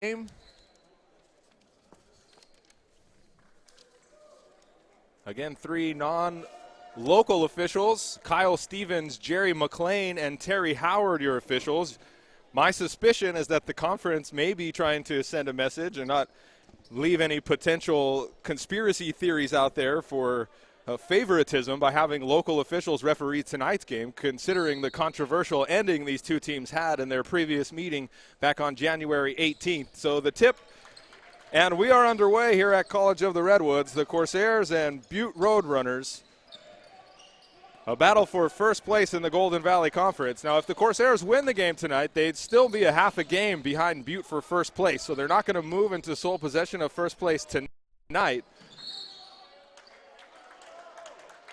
Again, three non-local officials, Kyle Stevens, Jerry McLean, and Terry Howard, your officials. My suspicion is that the conference may be trying to send a message and not leave any potential conspiracy theories out there for favoritism by having local officials referee tonight's game, considering the controversial ending these two teams had in their previous meeting back on January 18th. So the tip, and we are underway here at College of the Redwoods, the Corsairs and Butte Roadrunners. A battle for first place in the Golden Valley Conference. Now, if the Corsairs win the game tonight, they'd still be a half a game behind Butte for first place. So they're not going to move into sole possession of first place tonight.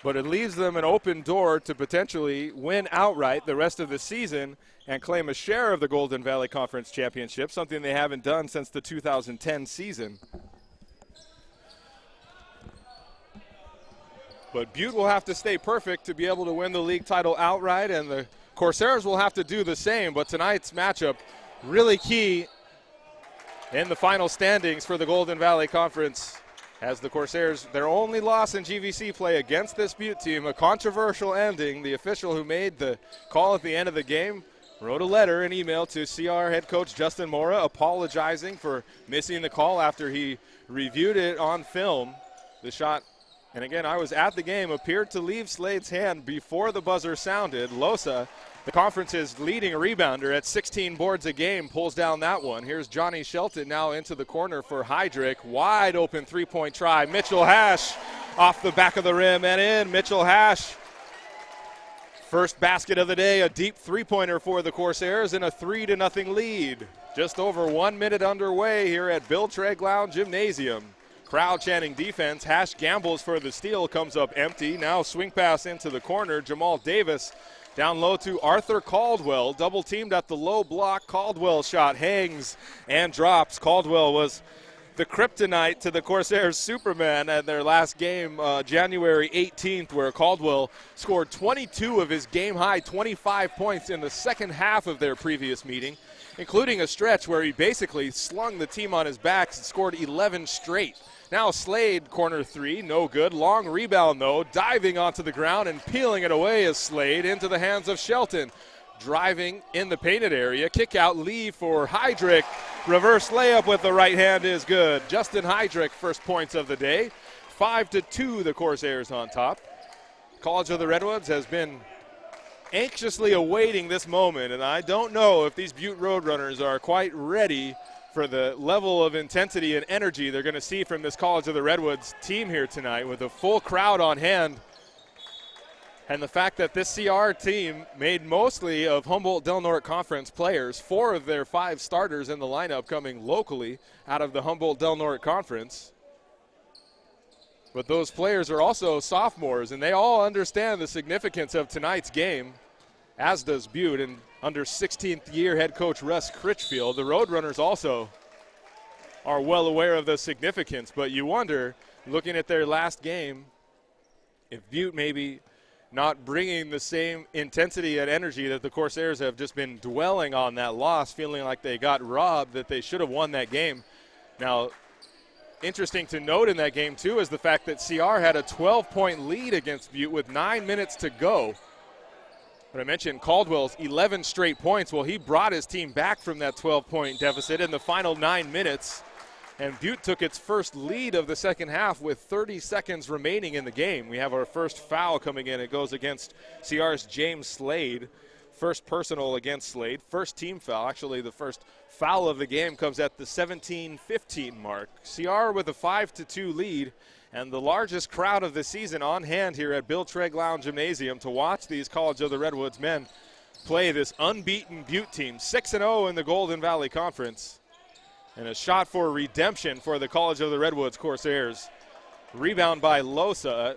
But it leaves them an open door to potentially win outright the rest of the season and claim a share of the Golden Valley Conference Championship, something they haven't done since the 2010 season. But Butte will have to stay perfect to be able to win the league title outright, and the Corsairs will have to do the same. But tonight's matchup really key in the final standings for the Golden Valley Conference, as the Corsairs, their only loss in GVC play against this Butte team, a controversial ending. The official who made the call at the end of the game wrote a letter, an email to CR head coach Justin Mora apologizing for missing the call after he reviewed it on film. The shot, and again, I was at the game, appeared to leave Slade's hand before the buzzer sounded. Losa, the conference's leading rebounder at 16 boards a game, pulls down that one. Here's Johnny Shelton now into the corner for Heydrich. Wide open three-point try. Mitchell Hash off the back of the rim and in. Mitchell Hash, first basket of the day, a deep three-pointer for the Corsairs in a 3-0 lead. Just over 1 minute underway here at Bill Treglown Gymnasium. Crowd chanting defense. Hash gambles for the steal, comes up empty. Now swing pass into the corner. Jamal Davis down low to Arthur Caldwell. Double teamed at the low block. Caldwell shot hangs and drops. Caldwell was the kryptonite to the Corsairs Superman at their last game, January 18th, where Caldwell scored 22 of his game-high 25 points in the second half of their previous meeting, including a stretch where he basically slung the team on his back and scored 11 straight. Now Slade, corner three, no good. Long rebound, though, diving onto the ground and peeling it away as Slade into the hands of Shelton. Driving in the painted area, kick out, leave for Heydrich. Reverse layup with the right hand is good. Justin Heydrich, first points of the day. 5-2, the Corsairs on top. College of the Redwoods has been anxiously awaiting this moment, and I don't know if these Butte Roadrunners are quite ready for the level of intensity and energy they're going to see from this College of the Redwoods team here tonight, with a full crowd on hand. And the fact that this CR team made mostly of Humboldt-Del Norte Conference players, 4 of their 5 starters in the lineup coming locally out of the Humboldt-Del Norte Conference. But those players are also sophomores, and they all understand the significance of tonight's game, as does Butte. And under 16th year head coach Russ Critchfield, the Roadrunners also are well aware of the significance. But you wonder, looking at their last game, if Butte maybe not bringing the same intensity and energy that the Corsairs have just been dwelling on that loss, feeling like they got robbed, that they should have won that game. Now, interesting to note in that game, too, is the fact that CR had a 12-point lead against Butte with 9 minutes to go. But I mentioned Caldwell's 11 straight points. Well, he brought his team back from that 12-point deficit in the final 9 minutes. And Butte took its first lead of the second half with 30 seconds remaining in the game. We have our first foul coming in. It goes against CR's James Slade. First personal against Slade. First team foul. Actually, the first foul of the game comes at the 17-15 mark. CR with a 5-2 lead, and the largest crowd of the season on hand here at Bill Treglown Gymnasium to watch these College of the Redwoods men play this unbeaten Butte team, 6-0 in the Golden Valley Conference. And a shot for redemption for the College of the Redwoods Corsairs. Rebound by Losa.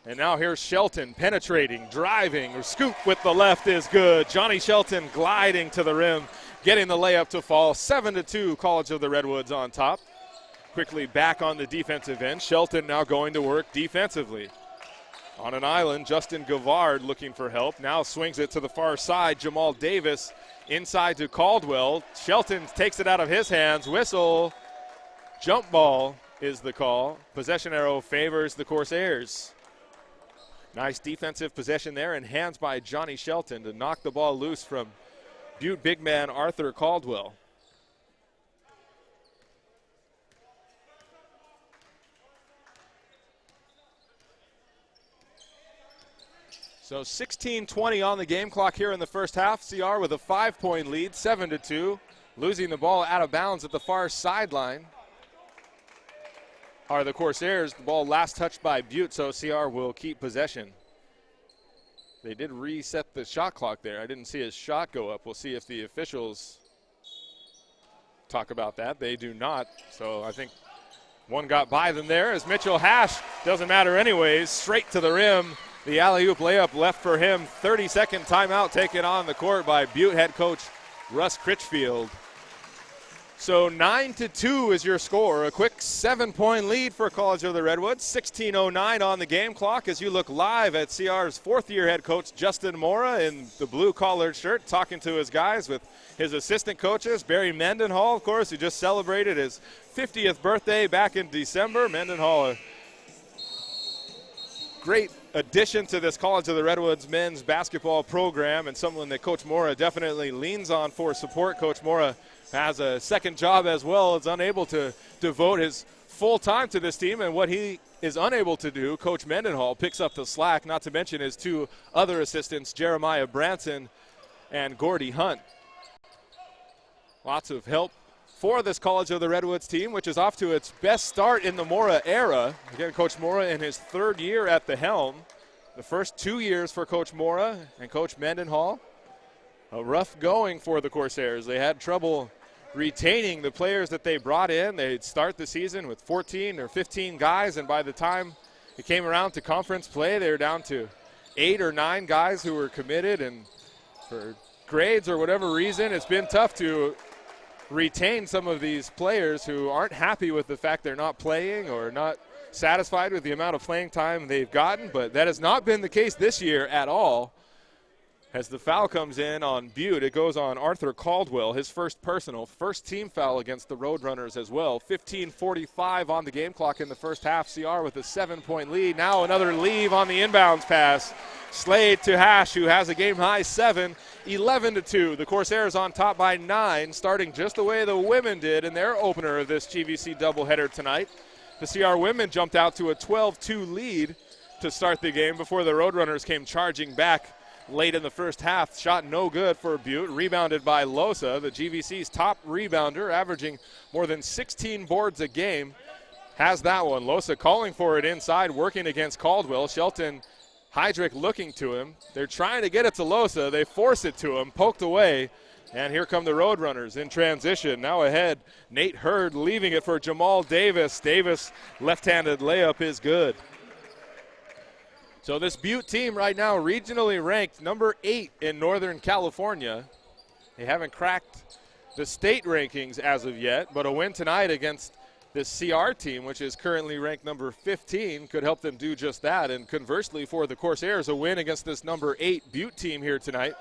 And now here's Shelton penetrating, driving, or scoop with the left is good. Johnny Shelton gliding to the rim, getting the layup to fall. 7-2, College of the Redwoods on top. Quickly back on the defensive end. Shelton now going to work defensively. On an island, Justin Gavard looking for help. Now swings it to the far side. Jamal Davis inside to Caldwell. Shelton takes it out of his hands. Whistle. Jump ball is the call. Possession arrow favors the Corsairs. Nice defensive possession there, and hands by Johnny Shelton to knock the ball loose from Butte big man Arthur Caldwell. So 16:20 on the game clock here in the first half. CR with a 5-point lead, 7-2. Losing the ball out of bounds at the far sideline are the Corsairs. The ball last touched by Butte, so CR will keep possession. They did reset the shot clock there. I didn't see his shot go up. We'll see if the officials talk about that. They do not, so I think one got by them there as Mitchell Hash, doesn't matter anyways, straight to the rim. The alley-oop layup left for him. 30-second timeout taken on the court by Butte head coach Russ Critchfield. So 9-2 is your score. A quick 7-point lead for College of the Redwoods. 16:09 on the game clock as you look live at CR's fourth-year head coach Justin Mora in the blue collared shirt, talking to his guys with his assistant coaches. Barry Mendenhall, of course, who just celebrated his 50th birthday back in December. Mendenhall, a great addition to this College of the Redwoods men's basketball program, and someone that Coach Mora definitely leans on for support. Coach Mora has a second job as well, is unable to devote his full time to this team, and what he is unable to do, Coach Mendenhall picks up the slack, not to mention his two other assistants, Jeremiah Branson and Gordy Hunt. Lots of help for this College of the Redwoods team, which is off to its best start in the Mora era. Again, Coach Mora in his third year at the helm. The first 2 years for Coach Mora and Coach Mendenhall. A rough going for the Corsairs. They had trouble retaining the players that they brought in. They'd start the season with 14 or 15 guys, and by the time it came around to conference play, they were down to 8 or 9 guys who were committed, and for grades or whatever reason, it's been tough to retain some of these players who aren't happy with the fact they're not playing or not satisfied with the amount of playing time they've gotten, but that has not been the case this year at all. As the foul comes in on Butte, it goes on Arthur Caldwell, his first personal, first team foul against the Roadrunners as well. 15:45 on the game clock in the first half. CR with a 7-point lead. Now another leave on the inbounds pass. Slade to Hash, who has a game-high 7, 11-2. The Corsairs on top by 9, starting just the way the women did in their opener of this GVC doubleheader tonight. The CR women jumped out to a 12-2 lead to start the game before the Roadrunners came charging back late in the first half. Shot no good for Butte. Rebounded by Losa, the GVC's top rebounder, averaging more than 16 boards a game. Has that one. Losa calling for it inside, working against Caldwell. Shelton Heydrich looking to him. They're trying to get it to Losa. They force it to him, poked away. And here come the Roadrunners in transition. Now ahead, Nate Hurd leaving it for Jamal Davis. Davis, left-handed layup is good. So this Butte team right now regionally ranked number 8 in Northern California. They haven't cracked the state rankings as of yet, but a win tonight against this CR team, which is currently ranked number 15, could help them do just that. And conversely for the Corsairs, a win against this number 8 Butte team here tonight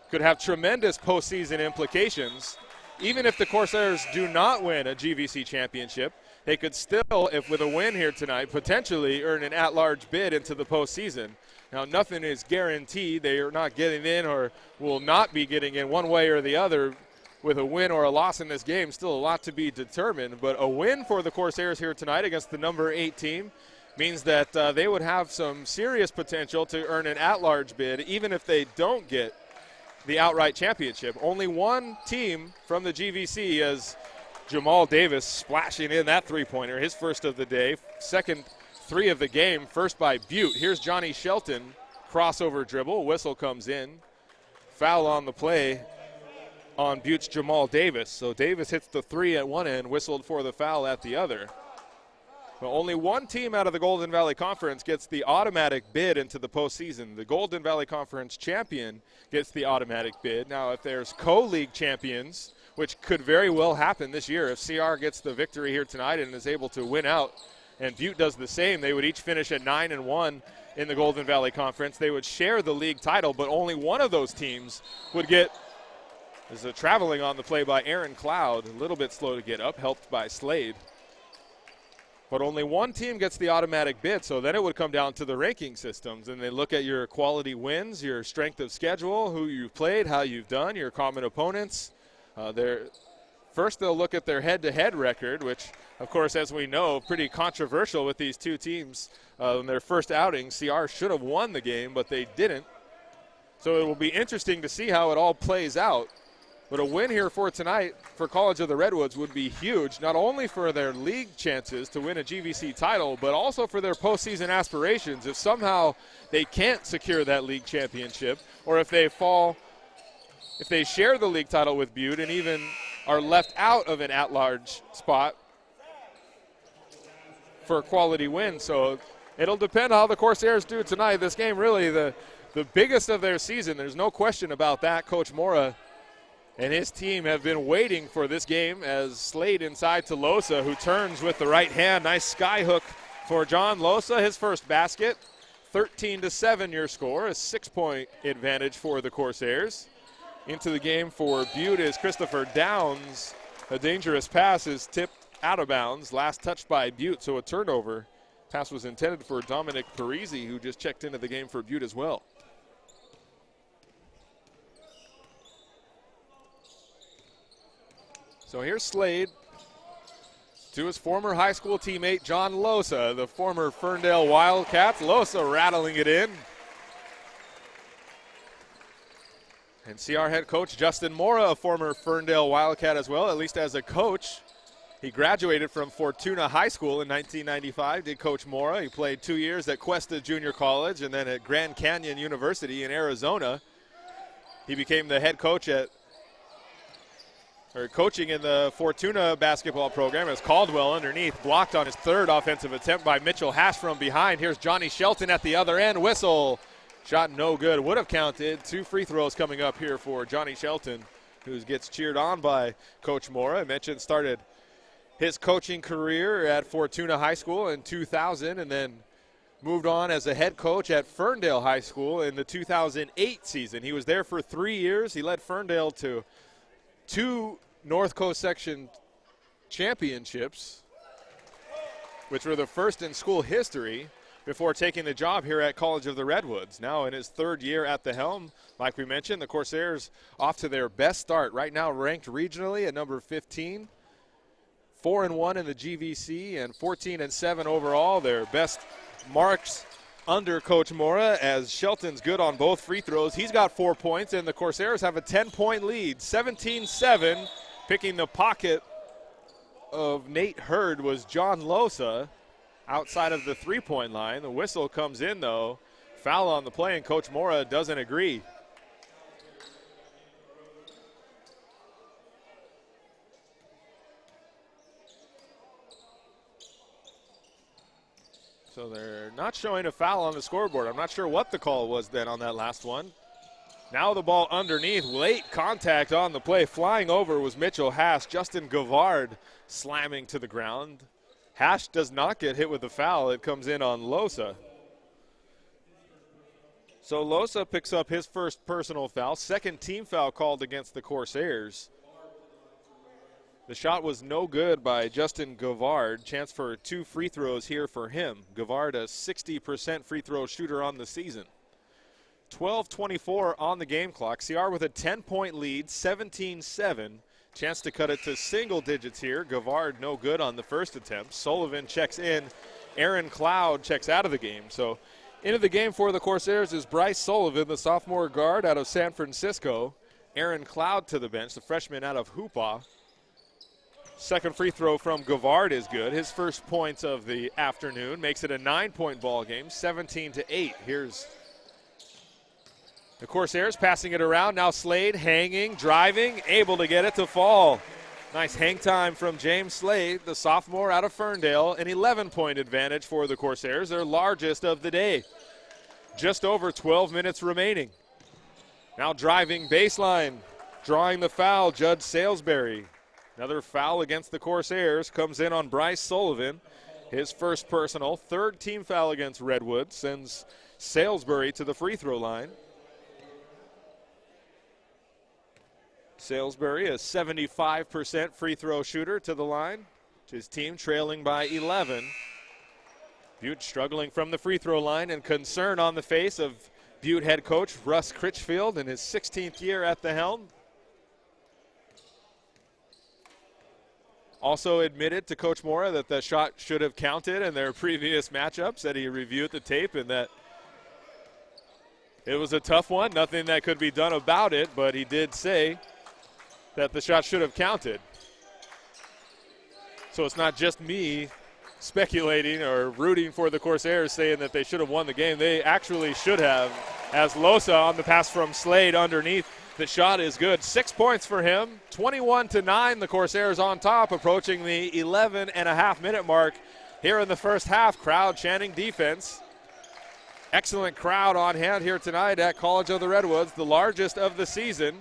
could have tremendous postseason implications. Even if the Corsairs do not win a GVC championship, they could still, if with a win here tonight, potentially earn an at-large bid into the postseason. Now, nothing is guaranteed. They are not getting in or will not be getting in one way or the other with a win or a loss in this game. Still a lot to be determined, but a win for the Corsairs here tonight against the number 8 team means that they would have some serious potential to earn an at-large bid, even if they don't get the outright championship. Only one team from the GVC as Jamal Davis splashing in that three-pointer, his first of the day, second 3 of the game, first by Butte. Here's Johnny Shelton, crossover dribble, whistle comes in. Foul on the play on Butte's Jamal Davis. So Davis hits the 3 at one end, whistled for the foul at the other. Well, only one team out of the Golden Valley Conference gets the automatic bid into the postseason. The Golden Valley Conference champion gets the automatic bid. Now, if there's co-league champions, which could very well happen this year, if CR gets the victory here tonight and is able to win out, and Butte does the same, they would each finish at 9-1 in the Golden Valley Conference. They would share the league title, but only one of those teams would get There's a traveling on the play by Aaron Cloud, a little bit slow to get up, helped by Slade. But only one team gets the automatic bid, so then it would come down to the ranking systems, and they look at your quality wins, your strength of schedule, who you've played, how you've done, your common opponents. First they'll look at their head-to-head record, which, of course, as we know, pretty controversial with these two teams. In their first outing, CR should have won the game, but they didn't. So it will be interesting to see how it all plays out. But a win here for tonight for College of the Redwoods would be huge, not only for their league chances to win a GVC title, but also for their postseason aspirations. If somehow they can't secure that league championship, or if they share the league title with Butte and even are left out of an at-large spot for a quality win. So it'll depend how the Corsairs do tonight. This game really the biggest of their season. There's no question about that. Coach Mora and his team have been waiting for this game as Slade inside to Losa, who turns with the right hand. Nice sky hook for John Losa, his first basket. 13-7 your score, a 6-point advantage for the Corsairs. Into the game for Butte is Christopher Downs. A dangerous pass is tipped out of bounds. Last touch by Butte, so a turnover. Pass was intended for Dominic Parisi, who just checked into the game for Butte as well. So here's Slade to his former high school teammate, John Losa, the former Ferndale Wildcats. Losa rattling it in. And CR head coach Justin Mora, a former Ferndale Wildcat as well, at least as a coach. He graduated from Fortuna High School in 1995, did Coach Mora. He played 2 years at Cuesta Junior College and then at Grand Canyon University in Arizona. He became the head coach coaching in the Fortuna basketball program as Caldwell underneath, blocked on his third offensive attempt by Mitchell Hash from behind. Here's Johnny Shelton at the other end, whistle. Shot no good, would have counted. 2 free throws coming up here for Johnny Shelton, who gets cheered on by Coach Mora. I mentioned started his coaching career at Fortuna High School in 2000 and then moved on as a head coach at Ferndale High School in the 2008 season. He was there for 3 years. He led Ferndale to 2 North Coast Section championships, which were the first in school history, before taking the job here at College of the Redwoods. Now in his 3rd year at the helm, like we mentioned, the Corsairs off to their best start. Right now ranked regionally at number 15, 4-1 in the GVC and 14-7 overall. Their best marks under Coach Mora, as Shelton's good on both free throws. He's got 4 points, and the Corsairs have a 10-point lead, 17-7. Picking the pocket of Nate Hurd was John Losa outside of the 3-point line. The whistle comes in, though. Foul on the play, and Coach Mora doesn't agree. So they're not showing a foul on the scoreboard. I'm not sure what the call was then on that last one. Now the ball underneath. Late contact on the play. Flying over was Mitchell Hash. Justin Gavard slamming to the ground. Hash does not get hit with the foul. It comes in on Losa. So Losa picks up his first personal foul. 2nd team foul called against the Corsairs. The shot was no good by Justin Gavard. Chance for 2 free throws here for him. Gavard, a 60% free throw shooter on the season. 12:24 on the game clock. CR with a 10-point lead, 17-7. Chance to cut it to single digits here. Gavard no good on the first attempt. Sullivan checks in. Aaron Cloud checks out of the game. So into the game for the Corsairs is Bryce Sullivan, the sophomore guard out of San Francisco. Aaron Cloud to the bench, the freshman out of Hoopaw. Second free throw from Gavard is good. His first points of the afternoon makes it a 9-point ball game, 17-8. Here's the Corsairs passing it around. Now Slade hanging, driving, able to get it to fall. Nice hang time from James Slade, the sophomore out of Ferndale. An 11-point advantage for the Corsairs, their largest of the day. Just over 12 minutes remaining. Now driving baseline, drawing the foul, Judge Salisbury. Another foul against the Corsairs comes in on Bryce Sullivan. His first personal, 3rd team foul against Redwood, sends Salisbury to the free throw line. Salisbury, a 75% free throw shooter to the line. His team trailing by 11. Butte struggling from the free throw line, and concern on the face of Butte head coach Russ Critchfield in his 16th year at the helm. Also admitted to Coach Mora that the shot should have counted in their previous matchups, that he reviewed the tape and that it was a tough one. Nothing that could be done about it, but he did say that the shot should have counted. So it's not just me speculating or rooting for the Corsairs saying that they should have won the game. They actually should have, as Losa on the pass from Slade underneath. The shot is good. 6 points for him. 21-9, the Corsairs on top, approaching the 11.5-minute mark here in the first half. Crowd chanting defense. Excellent crowd on hand here tonight at College of the Redwoods, the largest of the season.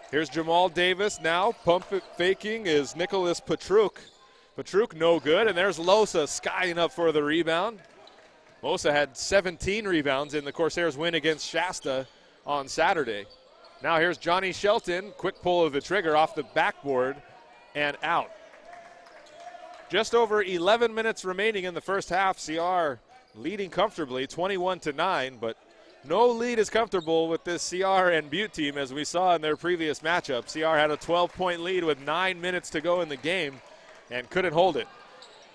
Here's Jamal Davis now. Pump faking is Nicholas Petruk. Petruk no good, and there's Losa skying up for the rebound. Losa had 17 rebounds in the Corsairs win against Shasta on Saturday. Now here's Johnny Shelton. Quick pull of the trigger off the backboard and out. Just over 11 minutes remaining in the first half. CR leading comfortably, 21-9, but no lead is comfortable with this CR and Butte team, as we saw in their previous matchup. CR had a 12-point lead with 9 minutes to go in the game and couldn't hold it.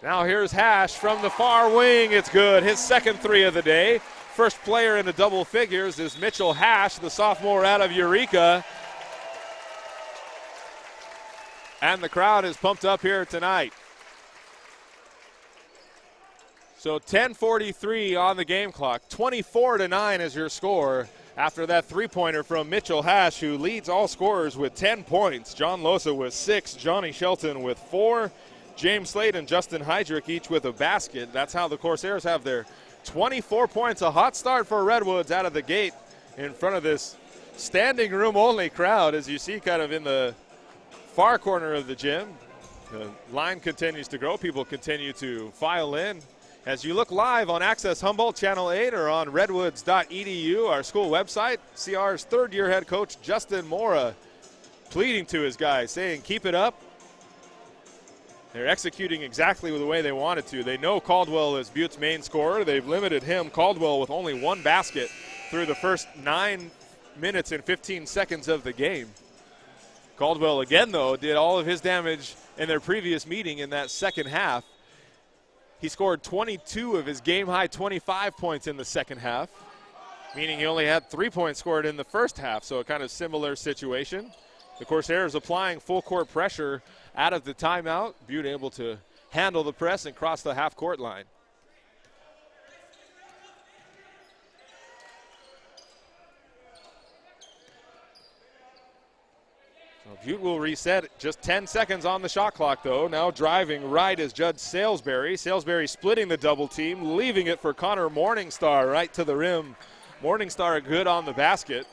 Now here's Hash from the far wing. It's good. His second three of the day. First player in the double figures is Mitchell Hash, the sophomore out of Eureka. And the crowd is pumped up here tonight. So 10:43 on the game clock. 24-9 is your score after that three-pointer from Mitchell Hash, who leads all scorers with 10 points. John Losa with 6, Johnny Shelton with 4, James Slade and Justin Heydrich each with a basket. That's how the Corsairs have their 24 points. A hot start for Redwoods out of the gate in front of this standing room only crowd, as you see kind of in the far corner of the gym. The line continues to grow. People continue to file in. As you look live on Access Humboldt Channel 8 or on redwoods.edu, our school website, CR's third-year head coach Justin Mora pleading to his guys, saying keep it up. They're executing exactly the way they wanted to. They know Caldwell is Butte's main scorer. They've limited him, Caldwell, with only one basket through the first 9 minutes and 15 seconds of the game. Caldwell, again, though, did all of his damage in their previous meeting in that second half. He scored 22 of his game-high 25 points in the second half, meaning he only had 3 points scored in the first half, so a kind of similar situation. The Corsairs applying full-court pressure out of the timeout. Butte able to handle the press and cross the half-court line. So Butte will reset. Just 10 seconds on the shot clock, though. Now driving right is Judd Salisbury. Salisbury splitting the double team, leaving it for Connor Morningstar right to the rim. Morningstar good on the basket.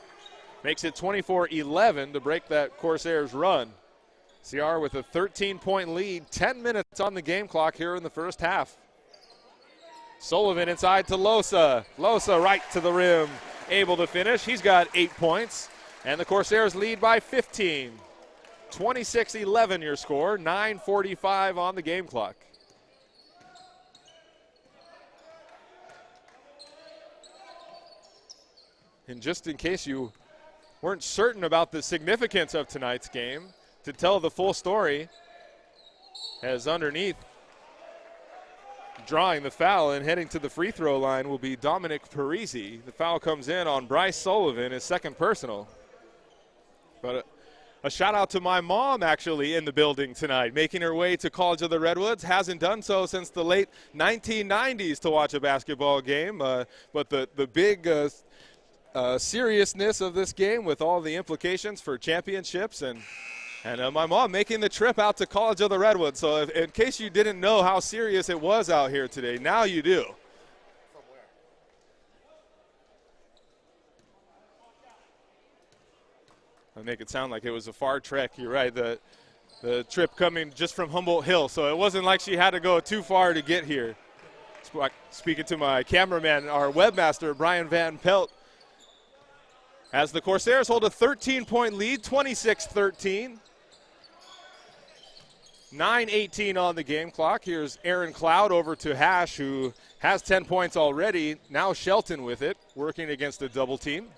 Makes it 24-11 to break that Corsairs run. CR with a 13-point lead, 10 minutes on the game clock here in the first half. Sullivan inside to Losa. Losa right to the rim, able to finish. He's got 8 points, and the Corsairs lead by 15. 26-11 your score, 9:45 on the game clock. And just in case you weren't certain about the significance of tonight's game, to tell the full story, as underneath drawing the foul and heading to the free throw line will be Dominic Parisi. The foul comes in on Bryce Sullivan, his second personal. But a shout out to my mom actually in the building tonight, making her way to College of the Redwoods. Hasn't done so since the late 1990s to watch a basketball game. But the big seriousness of this game with all the implications for championships and my mom making the trip out to College of the Redwoods. So in case you didn't know how serious it was out here today, now you do. From where? I make it sound like it was a far trek. You're right. The trip coming just from Humboldt Hill, so it wasn't like she had to go too far to get here. Speaking to my cameraman, our webmaster, Brian Van Pelt, as the Corsairs hold a 13-point lead, 26-13. 9:18 on the game clock. Here's Aaron Cloud over to Hash, who has 10 points already. Now Shelton with it, working against a double team.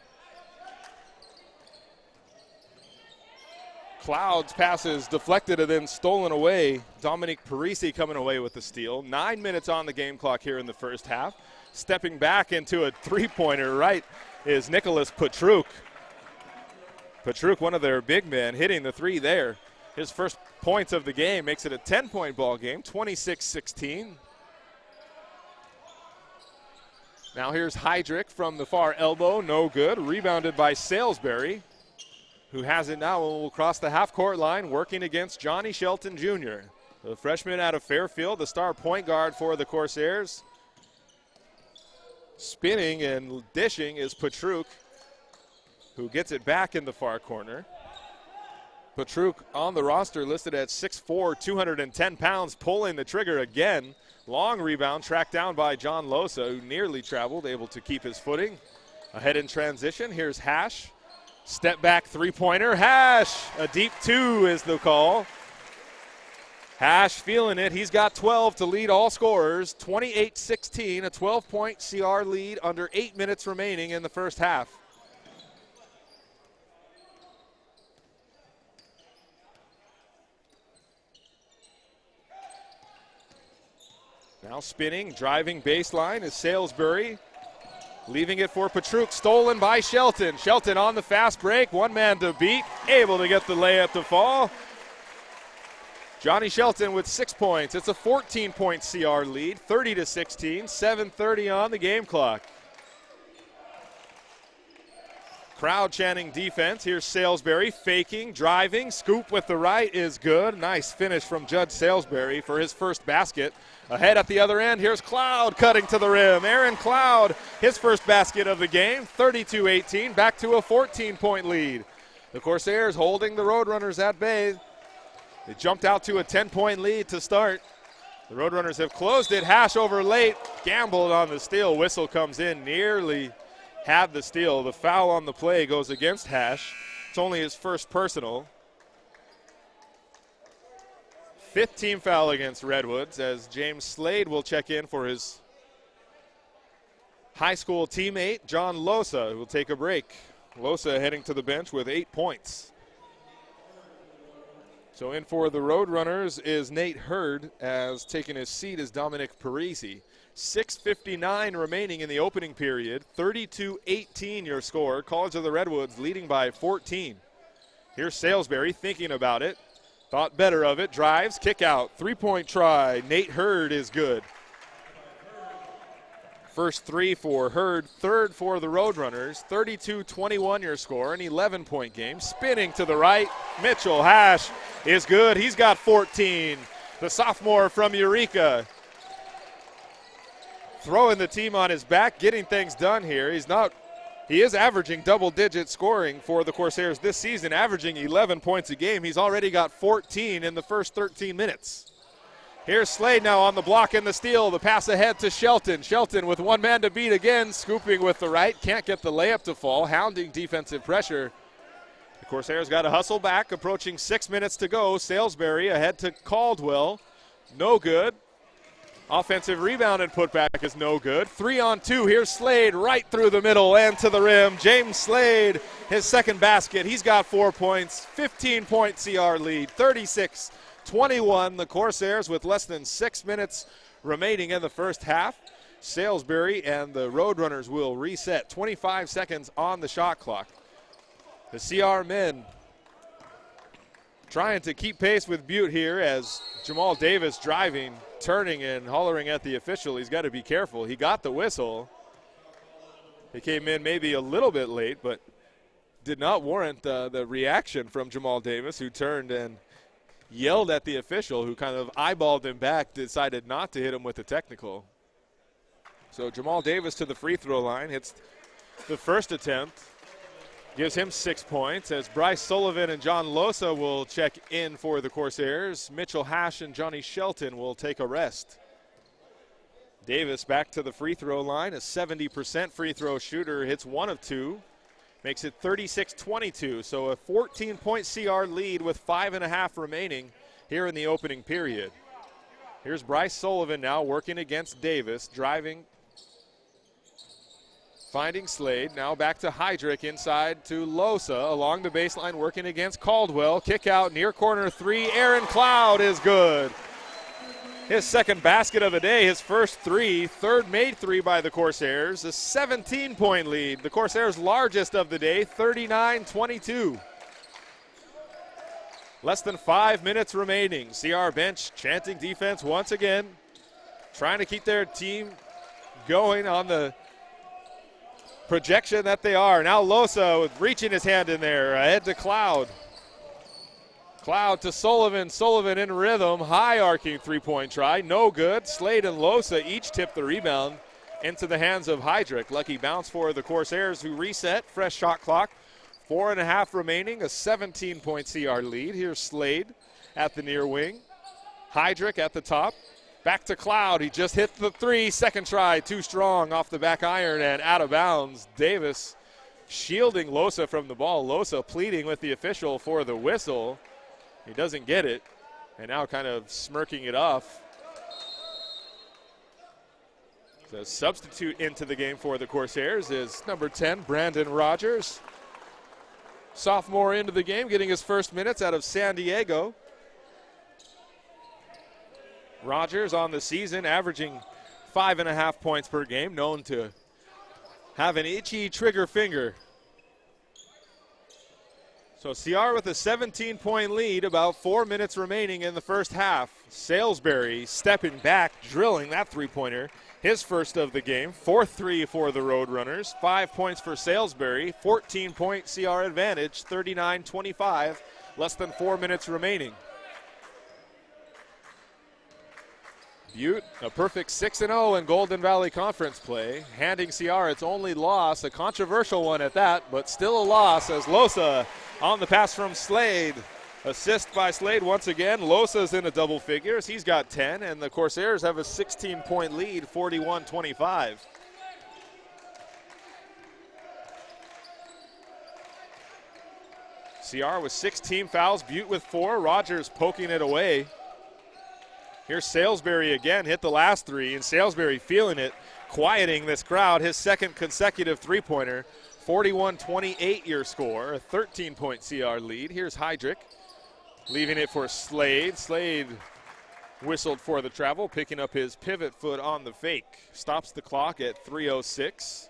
Cloud's passes deflected and then stolen away. Dominic Parisi coming away with the steal. 9 minutes on the game clock here in the first half. Stepping back into a three-pointer right is Nicholas Petruk. Petruk, one of their big men, hitting the three there. His first points of the game makes it a 10-point ball game, 26-16. Now here's Heydrich from the far elbow, no good. Rebounded by Salisbury, who has it now and will cross the half-court line, working against Johnny Shelton Jr., the freshman out of Fairfield, the star point guard for the Corsairs. Spinning and dishing is Petruk, who gets it back in the far corner. Petruk on the roster listed at 6'4", 210 pounds, pulling the trigger again. Long rebound tracked down by John Losa, who nearly traveled, able to keep his footing. Ahead in transition, here's Hash. Step back three-pointer, Hash. A deep two is the call. Hash feeling it. He's got 12 to lead all scorers. 28-16, a 12-point CR lead under 8 minutes remaining in the first half. Now spinning, driving baseline is Salisbury. Leaving it for Petruk, stolen by Shelton. Shelton on the fast break, one man to beat, able to get the layup to fall. Johnny Shelton with 6 points. It's a 14-point CR lead, 30-16, 7:30 on the game clock. Crowd chanting defense. Here's Salisbury faking, driving, scoop with the right is good. Nice finish from Judd Salisbury for his first basket. Ahead at the other end, here's Cloud cutting to the rim. Aaron Cloud, his first basket of the game, 32-18, back to a 14-point lead. The Corsairs holding the Roadrunners at bay. They jumped out to a 10-point lead to start. The Roadrunners have closed it. Hash over late, gambled on the steal. Whistle comes in, nearly had the steal. The foul on the play goes against Hash. It's only his first personal. 5th team foul against Redwoods, as James Slade will check in for his high school teammate, John Losa, who will take a break. Losa heading to the bench with 8 points. So in for the Roadrunners is Nate Hurd, as taking his seat is Dominic Parisi. 6:59 remaining in the opening period. 32-18 your score. College of the Redwoods leading by 14. Here's Salisbury thinking about it. Thought better of it. Drives, kick out, three-point try. Nate Hurd is good. First three for Hurd, third for the Roadrunners. 32-21 your score, an 11-point game. Spinning to the right, Mitchell Hash is good. He's got 14. The sophomore from Eureka. Throwing the team on his back, getting things done here. He is averaging double-digit scoring for the Corsairs this season, averaging 11 points a game. He's already got 14 in the first 13 minutes. Here's Slade now on the block and the steal. The pass ahead to Shelton. Shelton with one man to beat again, scooping with the right. Can't get the layup to fall, hounding defensive pressure. The Corsairs got to hustle back, approaching 6 minutes to go. Salisbury ahead to Caldwell. No good. Offensive rebound and putback is no good. 3-on-2. Here's Slade right through the middle and to the rim. James Slade, his second basket. He's got 4 points. 15-point CR lead. 36-21. The Corsairs with less than 6 minutes remaining in the first half. Salisbury and the Roadrunners will reset. 25 seconds on the shot clock. The CR men trying to keep pace with Butte here, as Jamal Davis driving, turning and hollering at the official. He's got to be careful. He got the whistle. He came in maybe a little bit late, but did not warrant the reaction from Jamal Davis, who turned and yelled at the official, who kind of eyeballed him back, decided not to hit him with a technical. So Jamal Davis to the free throw line, hits the first attempt. Gives him 6 points, as Bryce Sullivan and John Losa will check in for the Corsairs. Mitchell Hash and Johnny Shelton will take a rest. Davis back to the free throw line, a 70% free throw shooter, hits 1 of 2. makes it 36-22. So a 14-point CR lead with 5.5 remaining here in the opening period. Here's Bryce Sullivan now working against Davis, driving, finding Slade. Now back to Heydrich inside to Losa along the baseline working against Caldwell. Kick out near corner three. Aaron Cloud is good. His second basket of the day, his first three, third made three by the Corsairs. A 17-point lead. The Corsairs' largest of the day, 39-22. Less than 5 minutes remaining. CR bench chanting defense once again, trying to keep their team going on the projection that they are. Now Losa reaching his hand in there, ahead to Cloud. Cloud to Sullivan. Sullivan in rhythm, high arcing three-point try, no good. Slade and Losa each tip the rebound into the hands of Heydrich. Lucky bounce for the Corsairs who reset, fresh shot clock. 4.5 remaining, a 17-point CR lead. Here's Slade at the near wing. Heydrich at the top. Back to Cloud. He just hit the three. Second try, too strong off the back iron and out of bounds. Davis shielding Losa from the ball. Losa pleading with the official for the whistle. He doesn't get it, and now kind of smirking it off. The substitute into the game for the Corsairs is number 10, Brandon Rogers. Sophomore into the game, getting his first minutes out of San Diego. Rogers on the season, averaging 5.5 points per game, known to have an itchy trigger finger. So CR with a 17-point lead, about 4 minutes remaining in the first half. Salisbury stepping back, drilling that three-pointer. His first of the game, 4-3 for the Roadrunners. 5 points for Salisbury, 14-point CR advantage, 39-25, less than 4 minutes remaining. Butte, a perfect 6-0 in Golden Valley Conference play, handing CR its only loss, a controversial one at that, but still a loss as Losa on the pass from Slade. Assist by Slade once again. Losa's in a double figures. He's got 10, and the Corsairs have a 16-point lead, 41-25. CR with 6 team fouls, Butte with 4. Rogers poking it away. Here's Salisbury again, hit the last three, and Salisbury feeling it, quieting this crowd. His second consecutive three-pointer, 41-28 your score, a 13-point CR lead. Here's Heydrich, leaving it for Slade. Slade whistled for the travel, picking up his pivot foot on the fake. Stops the clock at 3:06.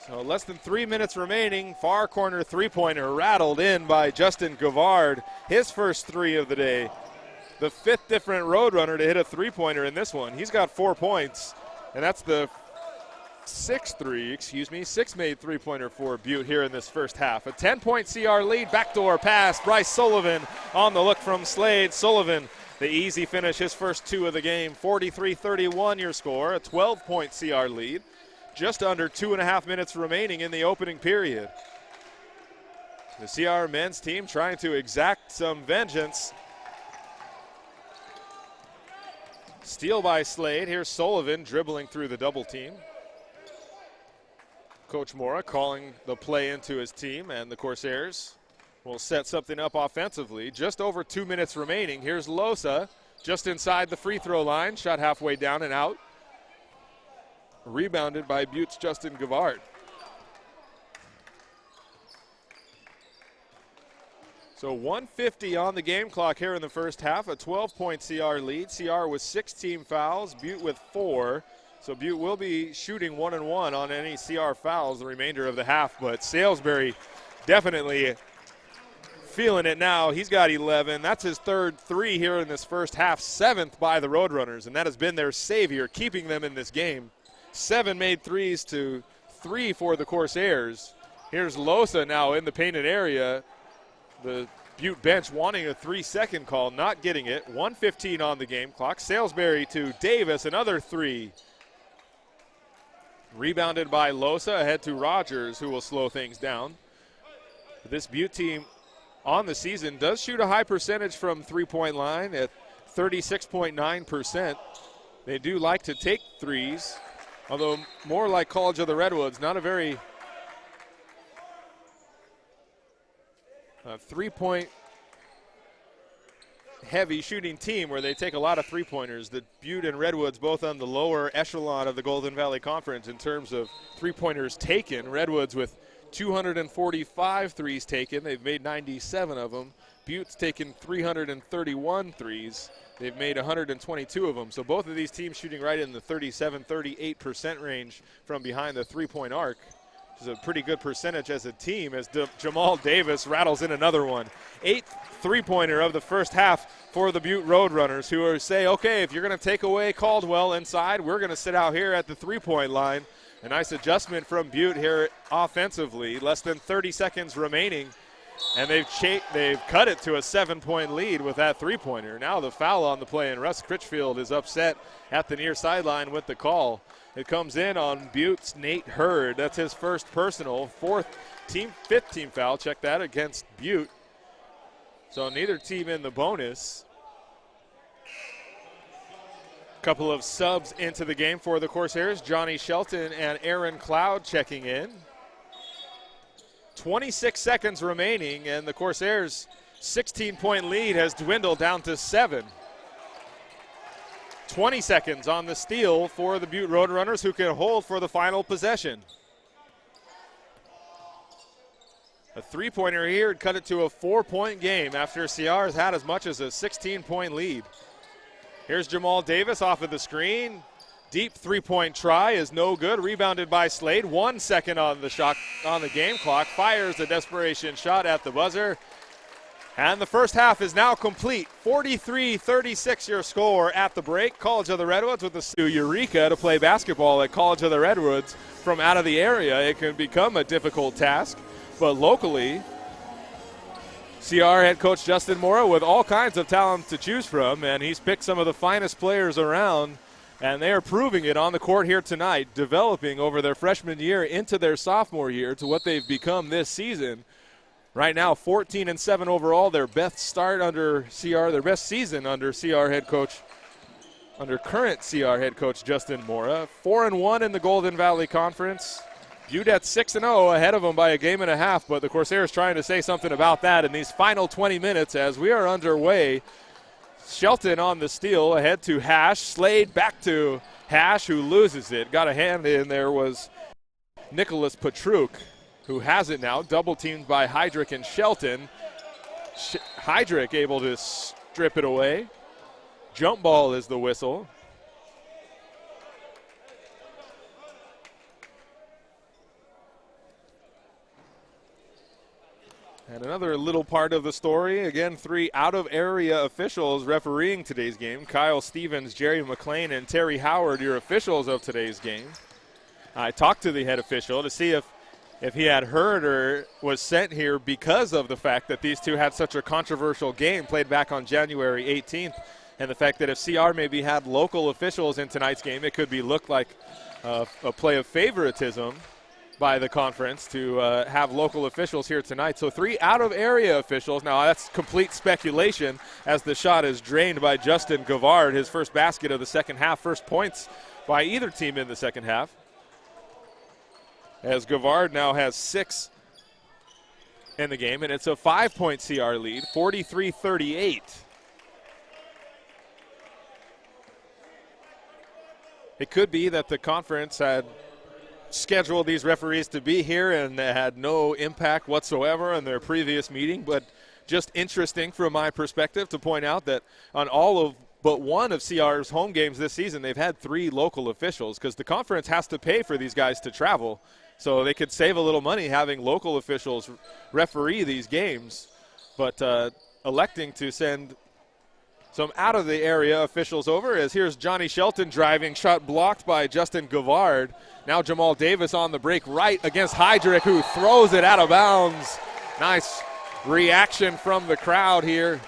So less than 3 minutes remaining. Far corner three-pointer rattled in by Justin Gavard. His first three of the day. The fifth different Roadrunner to hit a three-pointer in this one. He's got 4 points, and that's the sixth made three-pointer for Butte here in this first half. A 10-point CR lead, backdoor pass. Bryce Sullivan on the look from Slade. Sullivan, the easy finish, his first two of the game. 43-31 your score, a 12-point CR lead. Just under 2.5 minutes remaining in the opening period. The CR men's team trying to exact some vengeance. Steal by Slade. Here's Sullivan dribbling through the double team. Coach Mora calling the play into his team, and the Corsairs will set something up offensively. Just over 2 minutes remaining. Here's Losa just inside the free throw line. Shot halfway down and out. Rebounded by Butte's Justin Gavard. So 1:50 on the game clock here in the first half, a 12-point CR lead. CR with 6 team fouls, Butte with 4. So Butte will be shooting 1-1 on any CR fouls the remainder of the half, but Salisbury definitely feeling it now. He's got 11. That's his third three here in this first half, 7th by the Roadrunners, and that has been their savior, keeping them in this game. 7 made threes to 3 for the Corsairs. Here's Losa now in the painted area. The Butte bench wanting a 3-second call, not getting it. 1:15 on the game clock. Salisbury to Davis, another 3. Rebounded by Losa, ahead to Rogers, who will slow things down. This Butte team on the season does shoot a high percentage from three-point line at 36.9%. They do like to take threes, although more like College of the Redwoods, not a very three-point heavy shooting team where they take a lot of three-pointers. The Butte and Redwoods both on the lower echelon of the Golden Valley Conference in terms of three-pointers taken. Redwoods with 245 threes taken. They've made 97 of them. Butte's taken 331 threes. They've made 122 of them. So both of these teams shooting right in the 37-38% range from behind the three-point arc. Which is a pretty good percentage as a team as Jamal Davis rattles in another one. 8th three-pointer of the first half for the Butte Roadrunners, who are say, okay, if you're going to take away Caldwell inside, we're going to sit out here at the three-point line. A nice adjustment from Butte here offensively. Less than 30 seconds remaining, and they've cut it to a 7-point lead with that three-pointer. Now the foul on the play, and Russ Critchfield is upset at the near sideline with the call. It comes in on Butte's Nate Hurd. That's his first personal, fifth team foul. Check that against Butte. So neither team in the bonus. Couple of subs into the game for the Corsairs. Johnny Shelton and Aaron Cloud checking in. 26 seconds remaining, and the Corsairs' 16-point lead has dwindled down to 7. 20 seconds on the steal for the Butte Roadrunners, who can hold for the final possession. A three-pointer here would cut it to a 4-point game after CR has had as much as a 16-point lead. Here's Jamal Davis off of the screen. Deep three-point try is no good. Rebounded by Slade. 1 second on the shot on the game clock. Fires a desperation shot at the buzzer. And the first half is now complete. 43-36 your score at the break. College of the Redwoods with the Eureka to play basketball at College of the Redwoods from out of the area. It can become a difficult task. But locally, CR head coach Justin Mora with all kinds of talent to choose from, and he's picked some of the finest players around, and they are proving it on the court here tonight, developing over their freshman year into their sophomore year to what they've become this season. Right now, 14-7 overall, their best start under CR, their best season under current CR head coach Justin Mora. 4-1 in the Golden Valley Conference. Butte at 6-0, ahead of them by a game and a half, but the Corsairs trying to say something about that in these final 20 minutes as we are underway. Shelton on the steal, ahead to Hash. Slade back to Hash, who loses it. Got a hand in there was Nicholas Petruk, who has it now, double-teamed by Heydrich and Shelton. Heydrich able to strip it away. Jump ball is the whistle. And another little part of the story, again, 3 out-of-area officials refereeing today's game. Kyle Stevens, Jerry McLean, and Terry Howard, your officials of today's game. I talked to the head official to see if he had heard or was sent here because of the fact that these two had such a controversial game played back on January 18th, and the fact that if CR maybe had local officials in tonight's game, it could be looked like a play of favoritism by the conference to have local officials here tonight. So 3 out-of-area officials. Now that's complete speculation as the shot is drained by Justin Gavard, his first basket of the second half, first points by either team in the second half. As Gavard now has 6 in the game, and it's a 5-point CR lead, 43-38. It could be that the conference had scheduled these referees to be here and they had no impact whatsoever in their previous meeting, but just interesting from my perspective to point out that on all of but one of CR's home games this season, they've had 3 local officials because the conference has to pay for these guys to travel, so they could save a little money having local officials referee these games, but electing to send some out-of-the-area officials over as here's Johnny Shelton driving, shot blocked by Justin Gavard. Now Jamal Davis on the break right against Heydrich, who throws it out of bounds. Nice reaction from the crowd here.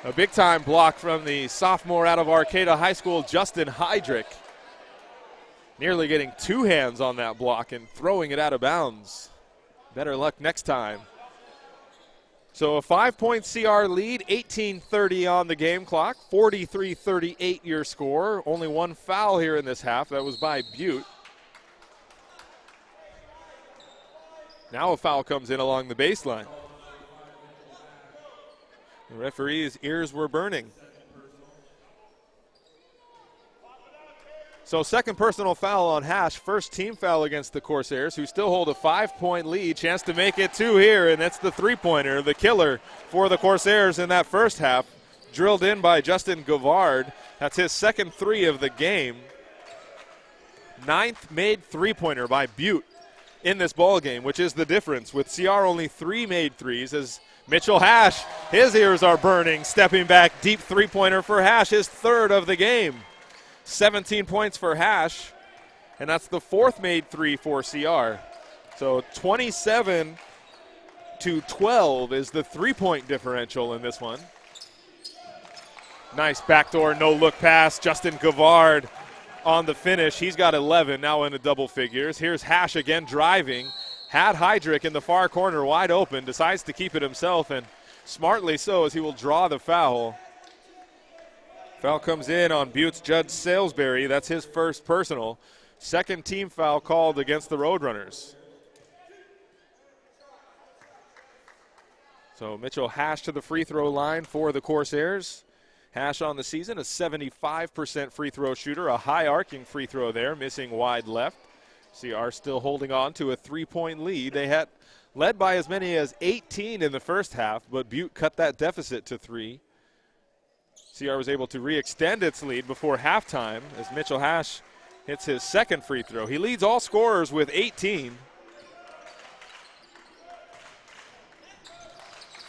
A big-time block from the sophomore out of Arcata High School, Justin Heydrich. Nearly getting two hands on that block and throwing it out of bounds. Better luck next time. So a 5-point CR lead, 18:30 on the game clock, 43-38 your score. Only one foul here in this half. That was by Butte. Now a foul comes in along the baseline. The referee's ears were burning. So second personal foul on Hash, first team foul against the Corsairs, who still hold a 5-point lead. Chance to make it two here, and that's the three-pointer, the killer for the Corsairs in that first half. Drilled in by Justin Gavard. That's his second three of the game. Ninth made three-pointer by Butte in this ball game, which is the difference. With CR only 3 made threes, as Mitchell Hash, his ears are burning, stepping back, deep three-pointer for Hash, his third of the game. 17 points for Hash, and that's the fourth made three for CR. So 27-12 is the three-point differential in this one. Nice backdoor no-look pass. Justin Gavard on the finish. He's got 11, now in the double figures. Here's Hash again driving. Had Heydrich in the far corner wide open, decides to keep it himself, and smartly so, as he will draw the foul. Foul comes in on Butte's Judd Salisbury. That's his first personal. Second team foul called against the Roadrunners. So Mitchell Hash to the free throw line for the Corsairs. Hash on the season, a 75% free throw shooter, a high arcing free throw there, missing wide left. CR still holding on to a 3-point lead. They had led by as many as 18 in the first half, but Butte cut that deficit to 3. CR was able to re-extend its lead before halftime as Mitchell Hash hits his second free throw. He leads all scorers with 18.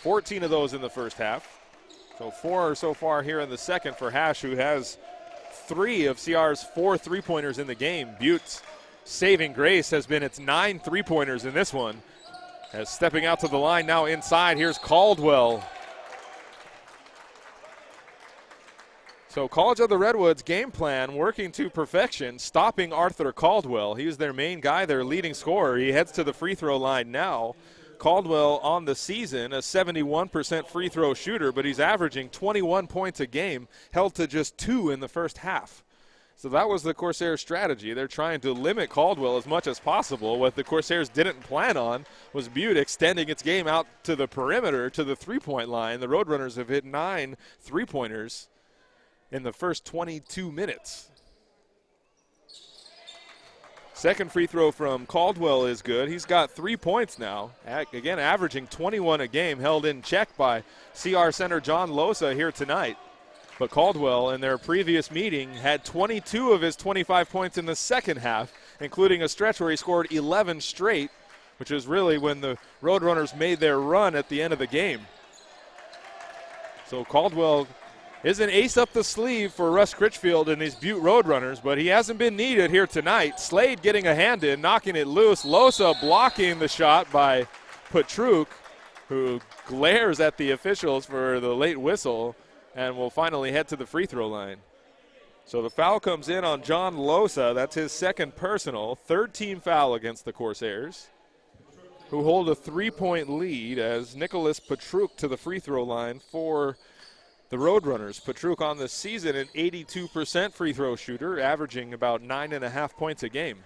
14 of those in the first half. So 4 so far here in the second for Hash, who has 3 of CR's 4 three-pointers in the game. Butte's saving grace has been its 9 three-pointers in this one. As stepping out to the line now inside, here's Caldwell. So College of the Redwoods game plan working to perfection, stopping Arthur Caldwell. He was their main guy, their leading scorer. He heads to the free throw line now. Caldwell on the season, a 71% free throw shooter, but he's averaging 21 points a game, held to just 2 in the first half. So that was the Corsairs' strategy. They're trying to limit Caldwell as much as possible. What the Corsairs didn't plan on was Butte extending its game out to the perimeter, to the three-point line. The Roadrunners have hit 9 three-pointers in the first 22 minutes. Second free throw from Caldwell is good. He's got 3 points now. Again, averaging 21 a game, held in check by CR center John Losa here tonight. But Caldwell, in their previous meeting, had 22 of his 25 points in the second half, including a stretch where he scored 11 straight, which is really when the Roadrunners made their run at the end of the game. So Caldwell is an ace up the sleeve for Russ Critchfield and these Butte Roadrunners, but he hasn't been needed here tonight. Slade getting a hand in, knocking it loose. Losa blocking the shot by Petruk, who glares at the officials for the late whistle and will finally head to the free throw line. So the foul comes in on John Losa. That's his second personal, third team foul against the Corsairs, who hold a 3-point lead as Nicholas Petruk to the free throw line for the Roadrunners. Petruk on the season an 82% free throw shooter, averaging about 9.5 points a game.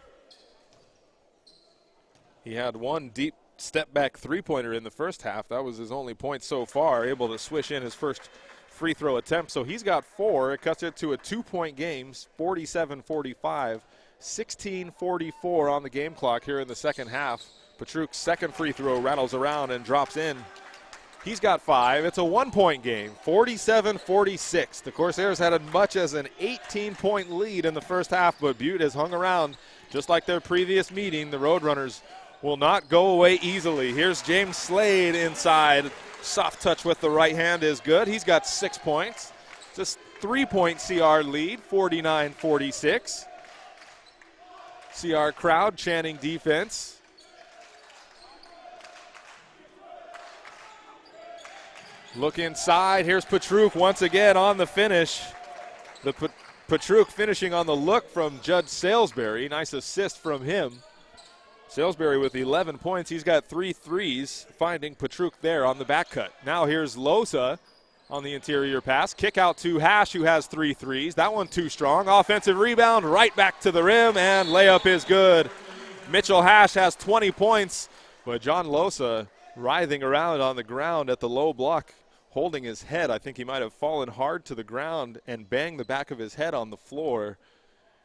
He had one deep step-back three-pointer in the first half. That was his only point so far, able to swish in his first free throw attempt. So he's got 4. It cuts it to a 2-point game, 47-45, 16:44 on the game clock here in the second half. Petruk's second free throw rattles around and drops in. He's got 5. It's a 1-point game, 47-46. The Corsairs had as much as an 18-point lead in the first half, but Butte has hung around just like their previous meeting. The Roadrunners will not go away easily. Here's James Slade inside. Soft touch with the right hand is good. He's got 6 points. Just 3-point CR lead, 49-46. CR crowd chanting defense. Look inside. Here's Petruk once again on the finish. The Patruk finishing on the look from Judge Salisbury. Nice assist from him. Salisbury with 11 points. He's got 3 threes, finding Patruk there on the back cut. Now here's Losa on the interior pass. Kick out to Hash, who has 3 threes. That one too strong. Offensive rebound, right back to the rim, and layup is good. Mitchell Hash has 20 points, but John Losa writhing around on the ground at the low block, holding his head. I think he might have fallen hard to the ground and banged the back of his head on the floor.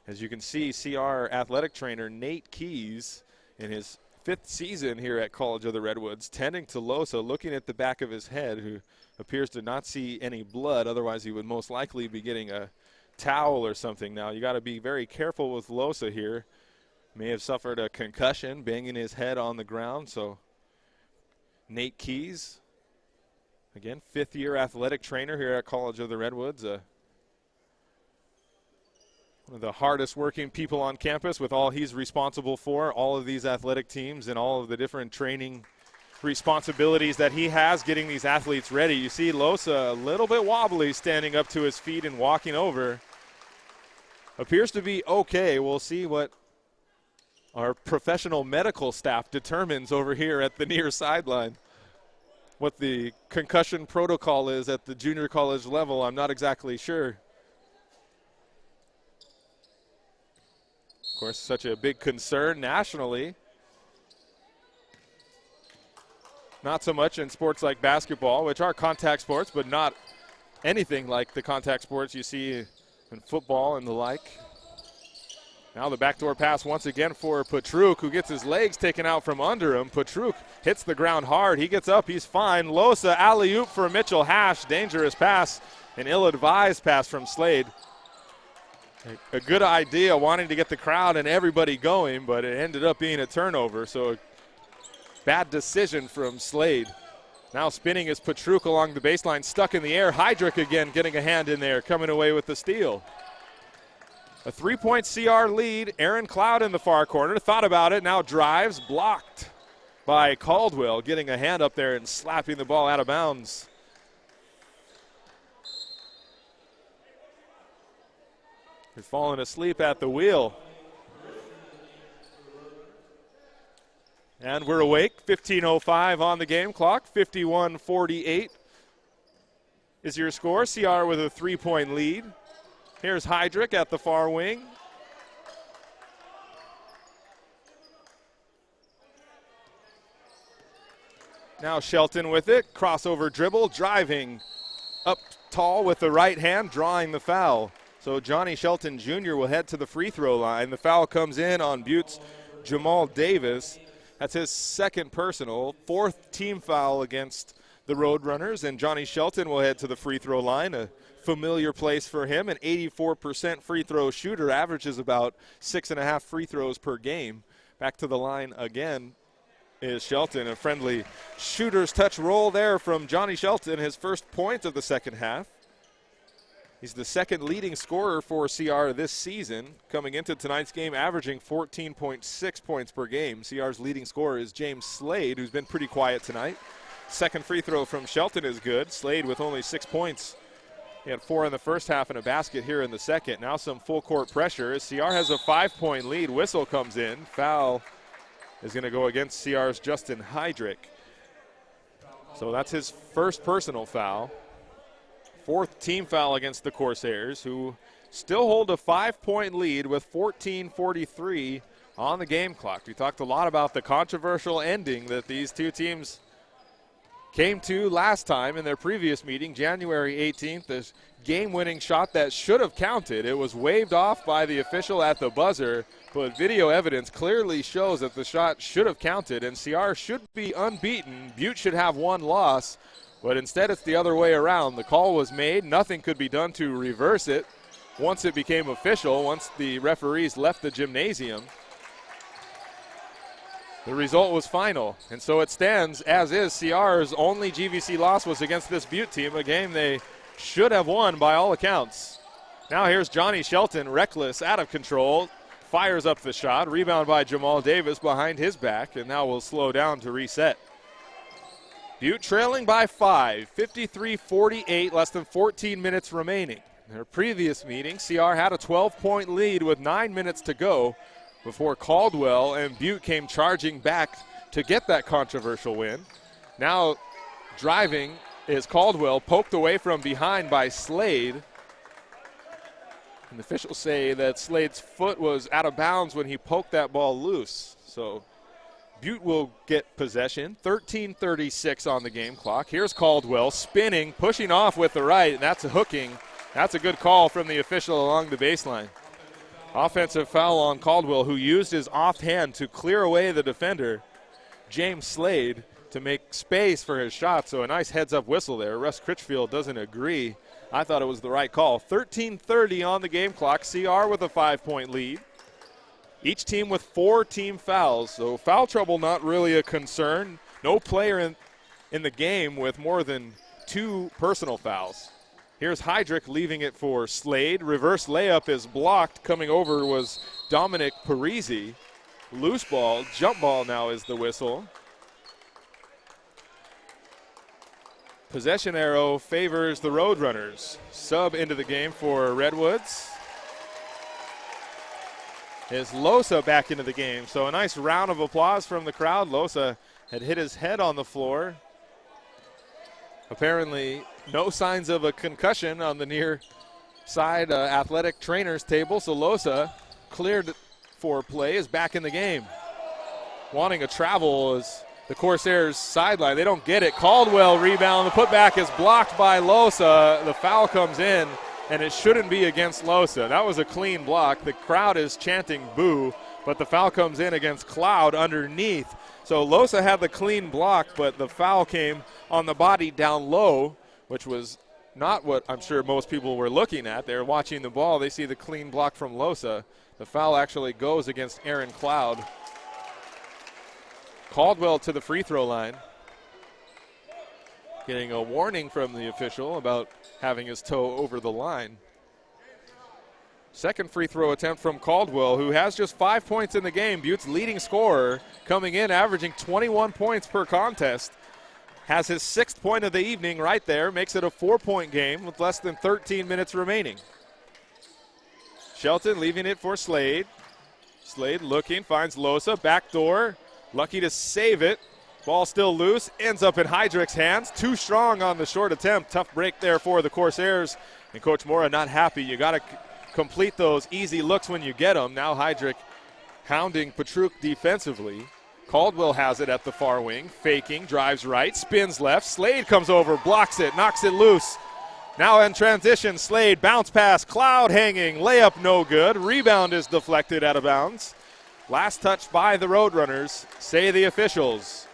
As you can see, CR athletic trainer Nate Keys, in his 5th season here at College of the Redwoods, tending to Losa, looking at the back of his head, who appears to not see any blood. Otherwise, he would most likely be getting a towel or something. Now, you got to be very careful with Losa here. May have suffered a concussion, banging his head on the ground. So Nate Keys, again, 5th-year athletic trainer here at College of the Redwoods. One of the hardest working people on campus with all he's responsible for, all of these athletic teams and all of the different training responsibilities that he has getting these athletes ready. You see Losa a little bit wobbly standing up to his feet and walking over. Appears to be okay. We'll see what our professional medical staff determines over here at the near sideline. What the concussion protocol is at the junior college level, I'm not exactly sure. Of course, such a big concern nationally. Not so much in sports like basketball, which are contact sports, but not anything like the contact sports you see in football and the like. Now the backdoor pass once again for Patruk, who gets his legs taken out from under him. Patruk hits the ground hard. He gets up. He's fine. Losa alley-oop for Mitchell Hash. Dangerous pass. An ill-advised pass from Slade. A good idea, wanting to get the crowd and everybody going, but it ended up being a turnover. So a bad decision from Slade. Now spinning is Patruk along the baseline, stuck in the air. Heydrich again getting a hand in there, coming away with the steal. A 3-point CR lead. Aaron Cloud in the far corner. Thought about it. Now drives. Blocked by Caldwell. Getting a hand up there and slapping the ball out of bounds. He's falling asleep at the wheel. And we're awake. 15:05 on the game clock. 51-48 is your score. CR with a 3-point lead. Here's Heydrich at the far wing. Now Shelton with it. Crossover dribble, driving up tall with the right hand, drawing the foul. So Johnny Shelton Jr. will head to the free throw line. The foul comes in on Butte's Jamal Davis. That's his 2nd personal, 4th team foul against the Roadrunners. And Johnny Shelton will head to the free throw line, a familiar place for him. An 84% free throw shooter, averages about 6.5 free throws per game. Back to the line again is Shelton. A friendly shooter's touch roll there from Johnny Shelton, his first point of the second half. He's the 2nd leading scorer for CR this season. Coming into tonight's game, averaging 14.6 points per game. CR's leading scorer is James Slade, who's been pretty quiet tonight. 2nd free throw from Shelton is good. Slade with only 6 points. He had 4 in the first half and a basket here in the second. Now some full court pressure as CR has a 5-point lead. Whistle comes in. Foul is going to go against CR's Justin Heydrich. So that's his first personal foul. 4th team foul against the Corsairs, who still hold a 5-point lead with 14:43 on the game clock. We talked a lot about the controversial ending that these two teams came to last time in their previous meeting, January 18th. This game-winning shot that should have counted. It was waved off by the official at the buzzer, but video evidence clearly shows that the shot should have counted, and CR should be unbeaten. Butte should have 1 loss. But instead it's the other way around. The call was made. Nothing could be done to reverse it once it became official, once the referees left the gymnasium. The result was final, and so it stands as is. CR's only GVC loss was against this Butte team, a game they should have won by all accounts. Now here's Johnny Shelton, reckless, out of control, fires up the shot. Rebound by Jamal Davis behind his back, and now will slow down to reset. Butte trailing by 5, 53-48, less than 14 minutes remaining. Their previous meeting, CR had a 12-point lead with 9 minutes to go before Caldwell and Butte came charging back to get that controversial win. Now driving is Caldwell, poked away from behind by Slade. And officials say that Slade's foot was out of bounds when he poked that ball loose. So Butte will get possession. 13:36 on the game clock. Here's Caldwell spinning, pushing off with the right, and that's a hooking. That's a good call from the official along the baseline. Offensive foul on Caldwell, who used his offhand to clear away the defender, James Slade, to make space for his shot. So a nice heads-up whistle there. Russ Critchfield doesn't agree. I thought it was the right call. 13:30 on the game clock. CR with a 5-point lead. Each team with 4 team fouls, so foul trouble not really a concern. No player in the game with more than 2 personal fouls. Here's Heydrich leaving it for Slade. Reverse layup is blocked. Coming over was Dominic Parisi. Loose ball, jump ball now is the whistle. Possession arrow favors the Roadrunners. Sub into the game for Redwoods is Losa back into the game. So a nice round of applause from the crowd. Losa had hit his head on the floor. Apparently no signs of a concussion on the near side athletic trainer's table. So Losa, cleared for play, is back in the game. Wanting a travel is the Corsairs sideline. They don't get it. Caldwell rebound. The putback is blocked by Losa. The foul comes in, and it shouldn't be against Losa. That was a clean block. The crowd is chanting boo, but the foul comes in against Cloud underneath. So Losa had the clean block, but the foul came on the body down low, which was not what I'm sure most people were looking at. They're watching the ball. They see the clean block from Losa. The foul actually goes against Aaron Cloud. Caldwell to the free throw line. Getting a warning from the official about having his toe over the line. Second free throw attempt from Caldwell, who has just 5 points in the game. Butte's leading scorer, coming in, averaging 21 points per contest. Has his 6th point of the evening right there. Makes it a 4-point game with less than 13 minutes remaining. Shelton leaving it for Slade. Slade looking, finds Losa, backdoor. Lucky to save it. Ball still loose, ends up in Heydrich's hands. Too strong on the short attempt. Tough break there for the Corsairs. And Coach Mora not happy. You got to complete those easy looks when you get them. Now Heydrich hounding Petruk defensively. Caldwell has it at the far wing. Faking, drives right, spins left. Slade comes over, blocks it, knocks it loose. Now in transition, Slade, bounce pass, Cloud hanging, layup no good. Rebound is deflected out of bounds. Last touch by the Roadrunners, say the officials.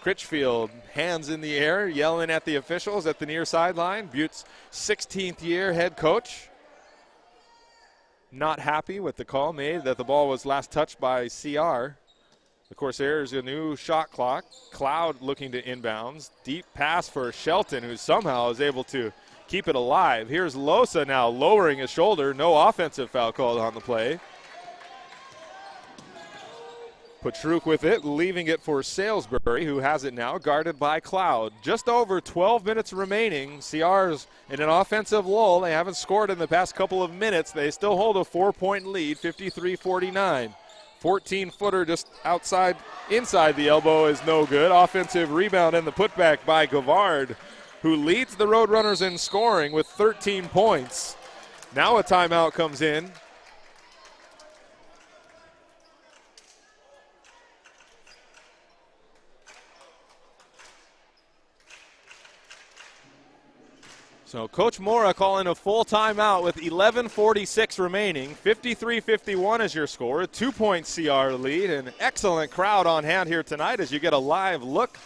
Critchfield, hands in the air, yelling at the officials at the near sideline. Butte's 16th year head coach. Not happy with the call made that the ball was last touched by CR. The Corsairs, a new shot clock. Cloud looking to inbounds. Deep pass for Shelton, who somehow is able to keep it alive. Here's Losa now lowering his shoulder. No offensive foul called on the play. Petruk with it, leaving it for Salisbury, who has it now, guarded by Cloud. Just over 12 minutes remaining. CR's in an offensive lull. They haven't scored in the past couple of minutes. They still hold a 4-point lead, 53-49. 14-footer just inside the elbow is no good. Offensive rebound and the putback by Gavard, who leads the Roadrunners in scoring with 13 points. Now a timeout comes in. So Coach Mora calling a full timeout with 11:46 remaining. 53-51 is your score. A 2-point CR lead. An excellent crowd on hand here tonight as you get a live look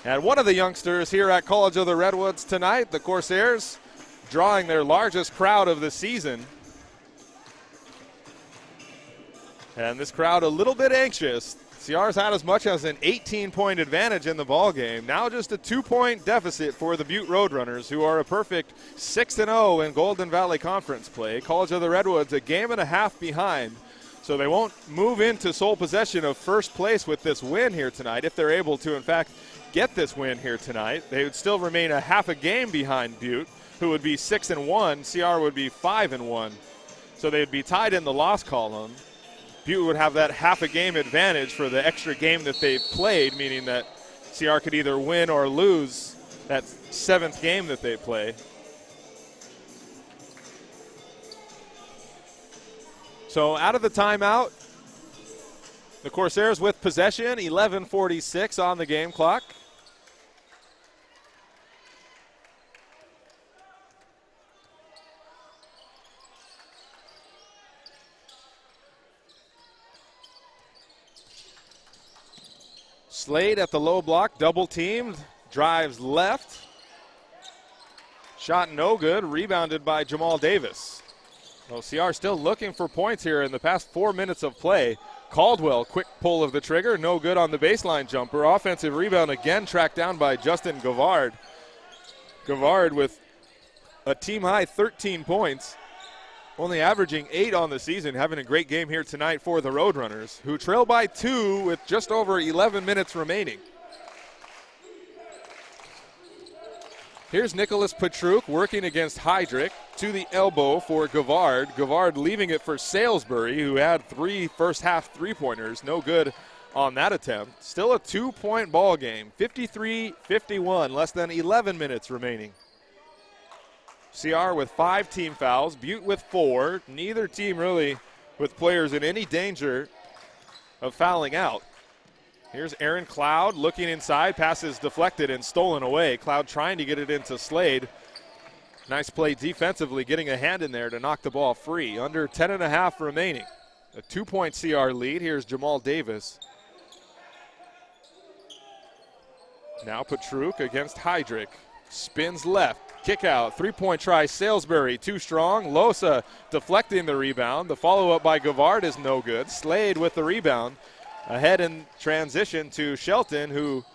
at one of the youngsters here at College of the Redwoods tonight. The Corsairs drawing their largest crowd of the season. And this crowd a little bit anxious. CR's had as much as an 18-point advantage in the ballgame. Now just a 2-point deficit for the Butte Roadrunners, who are a perfect 6-0 in Golden Valley Conference play. College of the Redwoods a game and a half behind, so they won't move into sole possession of first place with this win here tonight if they're able to, in fact, get this win here tonight, they would still remain a half a game behind Butte, who would be 6-1. CR would be 5-1. So they'd be tied in the loss column. Butte would have that half a game advantage for the extra game that they've played, meaning that CR could either win or lose that 7th game that they play. So out of the timeout, the Corsairs with possession, 11:46 on the game clock. Slade at the low block, double teamed, drives left. Shot no good, rebounded by Jamal Davis. Well, CR still looking for points here in the past 4 minutes of play. Caldwell, quick pull of the trigger, no good on the baseline jumper. Offensive rebound again tracked down by Justin Gavard. Gavard with a team-high 13 points, only averaging 8 on the season, having a great game here tonight for the Roadrunners, who trail by 2 with just over 11 minutes remaining. Here's Nicholas Petruk working against Heydrich to the elbow for Gavard. Gavard leaving it for Salisbury, who had 3 first-half three-pointers. No good on that attempt. Still a 2-point ball game, 53-51, less than 11 minutes remaining. CR with 5 team fouls, Butte with 4. Neither team really with players in any danger of fouling out. Here's Aaron Cloud looking inside, passes deflected and stolen away. Cloud trying to get it into Slade. Nice play defensively, getting a hand in there to knock the ball free. Under 10.5 remaining. A 2-point CR lead. Here's Jamal Davis. Now Petruk against Heydrich. Spins left, kick out, 3-point try, Salisbury, too strong. Losa deflecting the rebound. The follow-up by Gavard is no good. Slade with the rebound. Ahead in transition to Shelton, who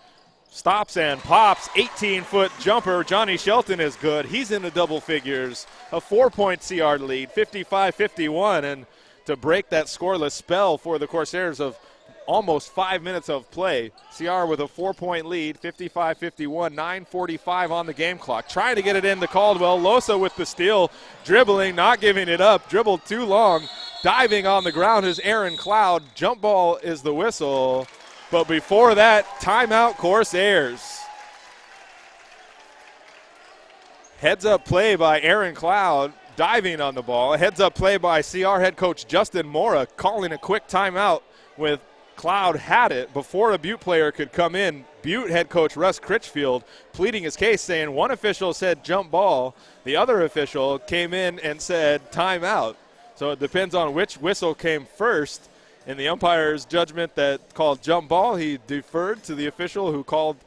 stops and pops. 18-foot jumper. Johnny Shelton is good. He's in the double figures. A 4-point CR lead, 55-51. And to break that scoreless spell for the Corsairs of almost 5 minutes of play, CR with a 4-point lead, 55-51, 9:45 on the game clock. Trying to get it into Caldwell. Losa with the steal, dribbling, not giving it up. Dribbled too long. Diving on the ground is Aaron Cloud. Jump ball is the whistle. But before that, timeout Corsairs. Heads up play by Aaron Cloud, diving on the ball. A heads up play by CR head coach Justin Mora, calling a quick timeout with Cloud had it before a Butte player could come in. Butte head coach Russ Critchfield pleading his case, saying one official said jump ball. The other official came in and said timeout. So it depends on which whistle came first. In the umpire's judgment that called jump ball, he deferred to the official who called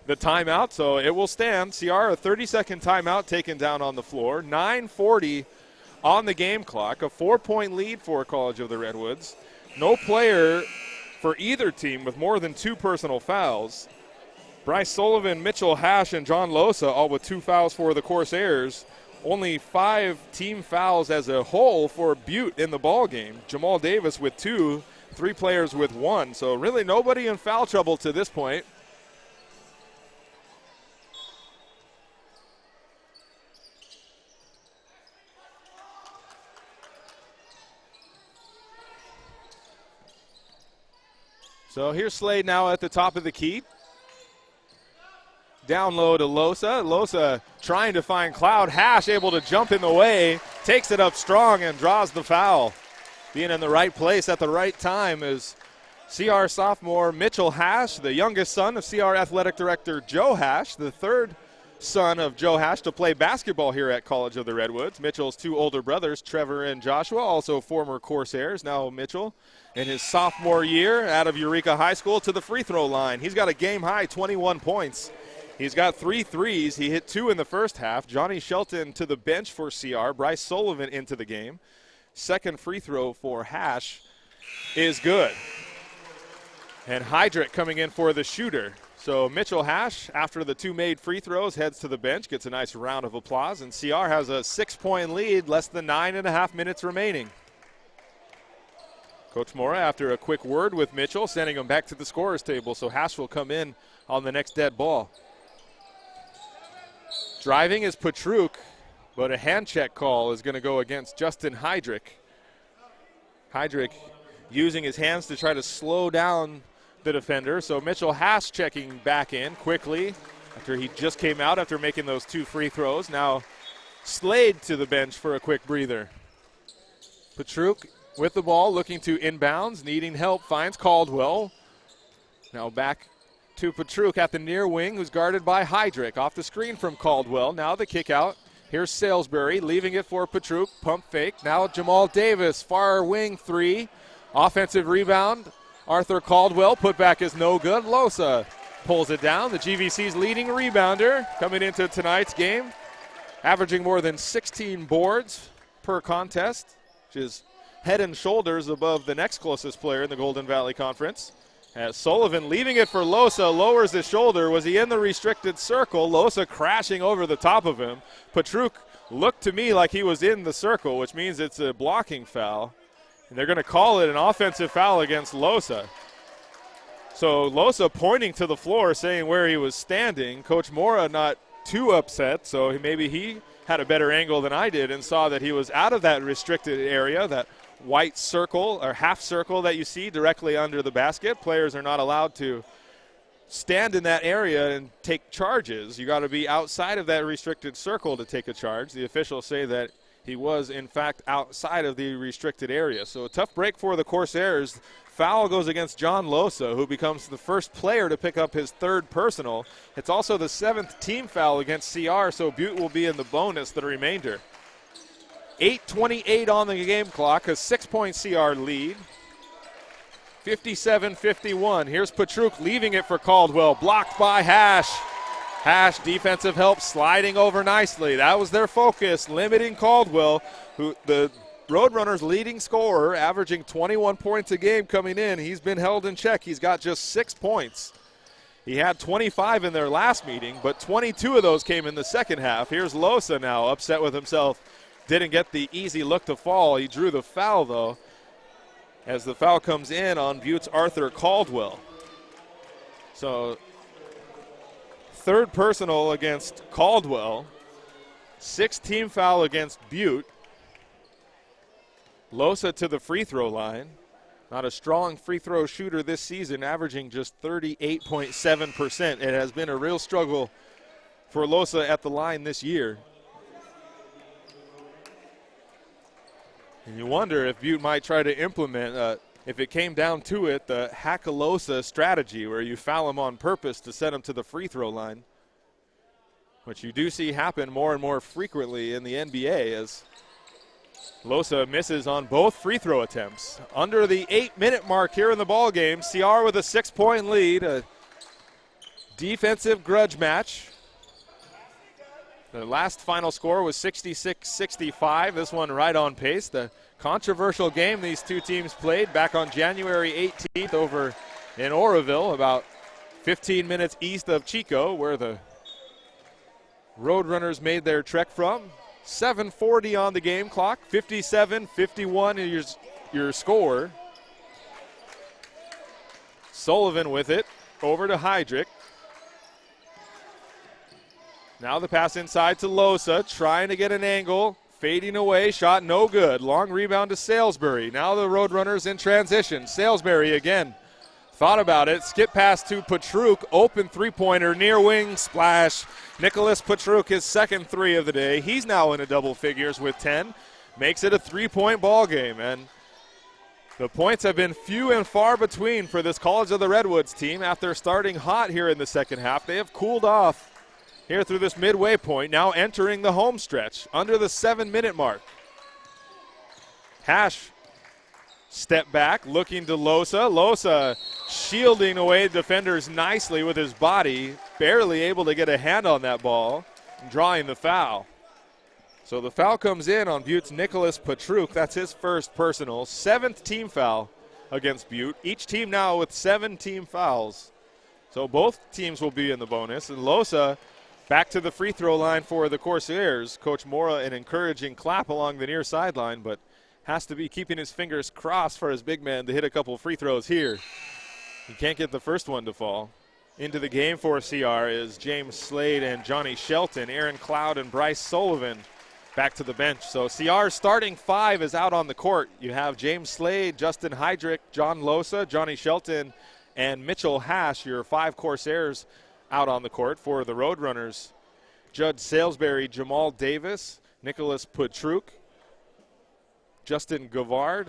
the timeout. So it will stand. CR, a 30-second timeout taken down on the floor. 9:40 on the game clock. A 4-point lead for College of the Redwoods. No player for either team with more than 2 personal fouls. Bryce Sullivan, Mitchell Hash, and John Losa all with 2 fouls for the Corsairs. Only 5 team fouls as a whole for Butte in the ball game. Jamal Davis with 2, 3 players with 1. So really nobody in foul trouble to this point. So here's Slade now at the top of the key. Down low to Losa. Losa trying to find Cloud. Hash able to jump in the way. Takes it up strong and draws the foul. Being in the right place at the right time is CR sophomore Mitchell Hash, the youngest son of CR athletic director Joe Hash, the third son of Joe Hash to play basketball here at College of the Redwoods. Mitchell's 2 older brothers, Trevor and Joshua, also former Corsairs. Now Mitchell in his sophomore year out of Eureka High School to the free throw line. He's got a game-high 21 points. He's got 3 threes. He hit 2 in the first half. Johnny Shelton to the bench for CR. Bryce Sullivan into the game. Second free throw for Hash is good. And Heydrich coming in for the shooter. So Mitchell Hash, after the 2 made free throws, heads to the bench, gets a nice round of applause, and CR has a 6-point lead, less than 9.5 minutes remaining. Coach Mora, after a quick word with Mitchell, sending him back to the scorer's table, so Hash will come in on the next dead ball. Driving is Petruk, but a hand check call is going to go against Justin Heydrich. Heydrich using his hands to try to slow down the defender, so Mitchell Hash checking back in quickly after he just came out after making those 2 free throws. Now Slade to the bench for a quick breather. Petruk with the ball, looking to inbounds, needing help, finds Caldwell. Now back to Petruk at the near wing, who's guarded by Heydrich. Off the screen from Caldwell. Now the kick out. Here's Salisbury, leaving it for Petruk. Pump fake. Now Jamal Davis, far wing 3. Offensive rebound. Arthur Caldwell, put back is no good. Losa pulls it down. The GVC's leading rebounder coming into tonight's game, averaging more than 16 boards per contest, which is head and shoulders above the next closest player in the Golden Valley Conference. As Sullivan leaving it for Losa, lowers his shoulder. Was he in the restricted circle? Losa crashing over the top of him. Petruk looked to me like he was in the circle, which means it's a blocking foul. And they're going to call it an offensive foul against Losa. So Losa pointing to the floor, saying where he was standing. Coach Mora not too upset, so maybe he had a better angle than I did and saw that he was out of that restricted area, that white circle or half circle that you see directly under the basket. Players are not allowed to stand in that area and take charges. You got to be outside of that restricted circle to take a charge. The officials say that he was, in fact, outside of the restricted area. So a tough break for the Corsairs. Foul goes against John Losa, who becomes the first player to pick up his 3rd personal. It's also the 7th team foul against CR, so Butte will be in the bonus the remainder. 8:28 on the game clock, a 6-point CR lead. 57-51. Here's Petruk leaving it for Caldwell, blocked by Hash. Hash, defensive help, sliding over nicely. That was their focus, limiting Caldwell, who the Roadrunners' leading scorer, averaging 21 points a game coming in. He's been held in check. He's got just 6 points. He had 25 in their last meeting, but 22 of those came in the second half. Here's Losa now, upset with himself. Didn't get the easy look to fall. He drew the foul, though, as the foul comes in on Butte's Arthur Caldwell. So 3rd personal against Caldwell. 6th team foul against Butte. Losa to the free throw line. Not a strong free throw shooter this season, averaging just 38.7%. It has been a real struggle for Losa at the line this year. And you wonder if Butte might try to implement, if it came down to it, the Hack-a-Losa strategy, where you foul him on purpose to send him to the free throw line, which you do see happen more and more frequently in the NBA as Losa misses on both free throw attempts. Under the 8-minute mark here in the ball game, CR with a 6-point lead, a defensive grudge match. The last final score was 66-65. This one right on pace. The controversial game these two teams played back on January 18th over in Oroville, about 15 minutes east of Chico, where the Roadrunners made their trek from. 7:40 on the game clock. 57-51 is your score. Sullivan with it. Over to Heydrich. Now the pass inside to Losa, trying to get an angle, fading away, shot no good. Long rebound to Salisbury. Now the Roadrunners in transition. Salisbury again. Thought about it, skip pass to Petruk, open three-pointer, near wing, splash. Nicholas Petruk, his second 3 of the day. He's now into double figures with 10. Makes it a 3-point ball game, and the points have been few and far between for this College of the Redwoods team. After starting hot here in the second half, they have cooled off here through this midway point, now entering the home stretch, under the 7-minute mark. Hash, step back, looking to Losa. Losa shielding away defenders nicely with his body, barely able to get a hand on that ball, drawing the foul. So the foul comes in on Butte's Nicholas Petruk. That's his first personal. 7th team foul against Butte. Each team now with 7 team fouls. So both teams will be in the bonus. And Losa back to the free throw line for the Corsairs. Coach Mora, an encouraging clap along the near sideline, but has to be keeping his fingers crossed for his big man to hit a couple free throws here. He can't get the first one to fall. Into the game for CR is James Slade and Johnny Shelton. Aaron Cloud and Bryce Sullivan back to the bench. So CR's starting five is out on the court. You have James Slade, Justin Heydrich, John Losa, Johnny Shelton, and Mitchell Hash, your five Corsairs, out on the court for the Roadrunners. Judd Salisbury, Jamal Davis, Nicholas Petruk, Justin Gavard,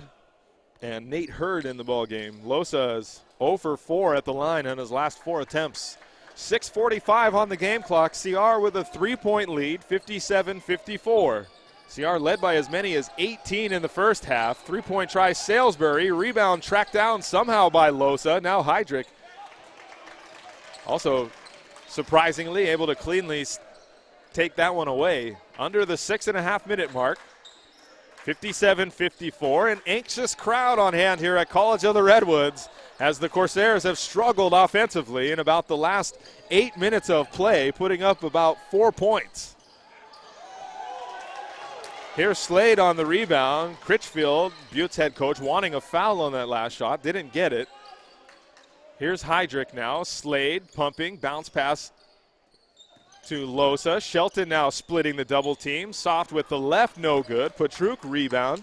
and Nate Hurd in the ballgame. Losa is 0 for 4 at the line on his last 4 attempts. 6:45 on the game clock. CR with a 3-point lead, 57-54. CR led by as many as 18 in the first half. 3-point try Salisbury. Rebound tracked down somehow by Losa. Now Heydrich. Also, surprisingly, able to cleanly take that one away. Under the 6.5-minute mark. 57-54. An anxious crowd on hand here at College of the Redwoods as the Corsairs have struggled offensively in about the last 8 minutes of play, putting up about 4 points. Here's Slade on the rebound. Critchfield, Butte's head coach, wanting a foul on that last shot. Didn't get it. Here's Heydrich now. Slade pumping. Bounce pass to Losa. Shelton now splitting the double team. Soft with the left, no good. Petruk rebound.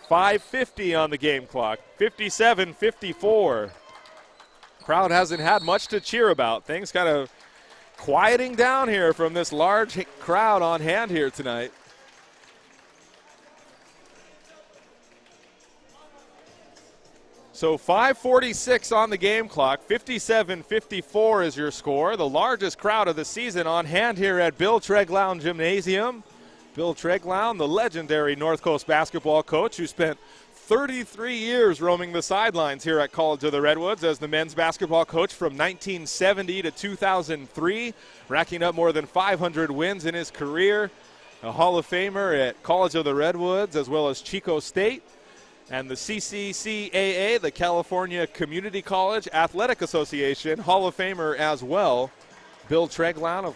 5:50 on the game clock. 57-54. Crowd hasn't had much to cheer about. Things kind of quieting down here from this large crowd on hand here tonight. So 5:46 on the game clock. 57-54 is your score. The largest crowd of the season on hand here at Bill Treglown Gymnasium. Bill Treglown, the legendary North Coast basketball coach who spent 33 years roaming the sidelines here at College of the Redwoods as the men's basketball coach from 1970 to 2003, racking up more than 500 wins in his career. A Hall of Famer at College of the Redwoods as well as Chico State. And the CCCAA, the California Community College Athletic Association, Hall of Famer as well. Bill Treglown, of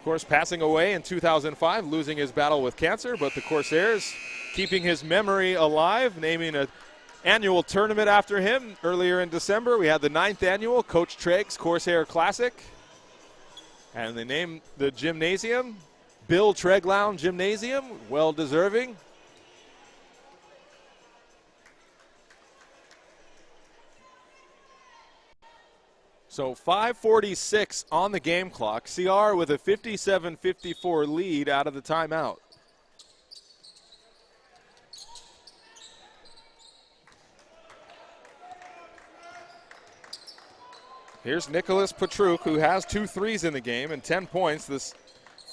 course, passing away in 2005, losing his battle with cancer, but the Corsairs keeping his memory alive, naming an annual tournament after him. Earlier in December, we had the 9th annual Coach Treg's Corsair Classic. And they named the gymnasium Bill Treglown Gymnasium, well deserving. So 5:46 on the game clock. CR with a 57-54 lead out of the timeout. Here's Nicholas Petruk, who has 2 threes in the game and 10 points. This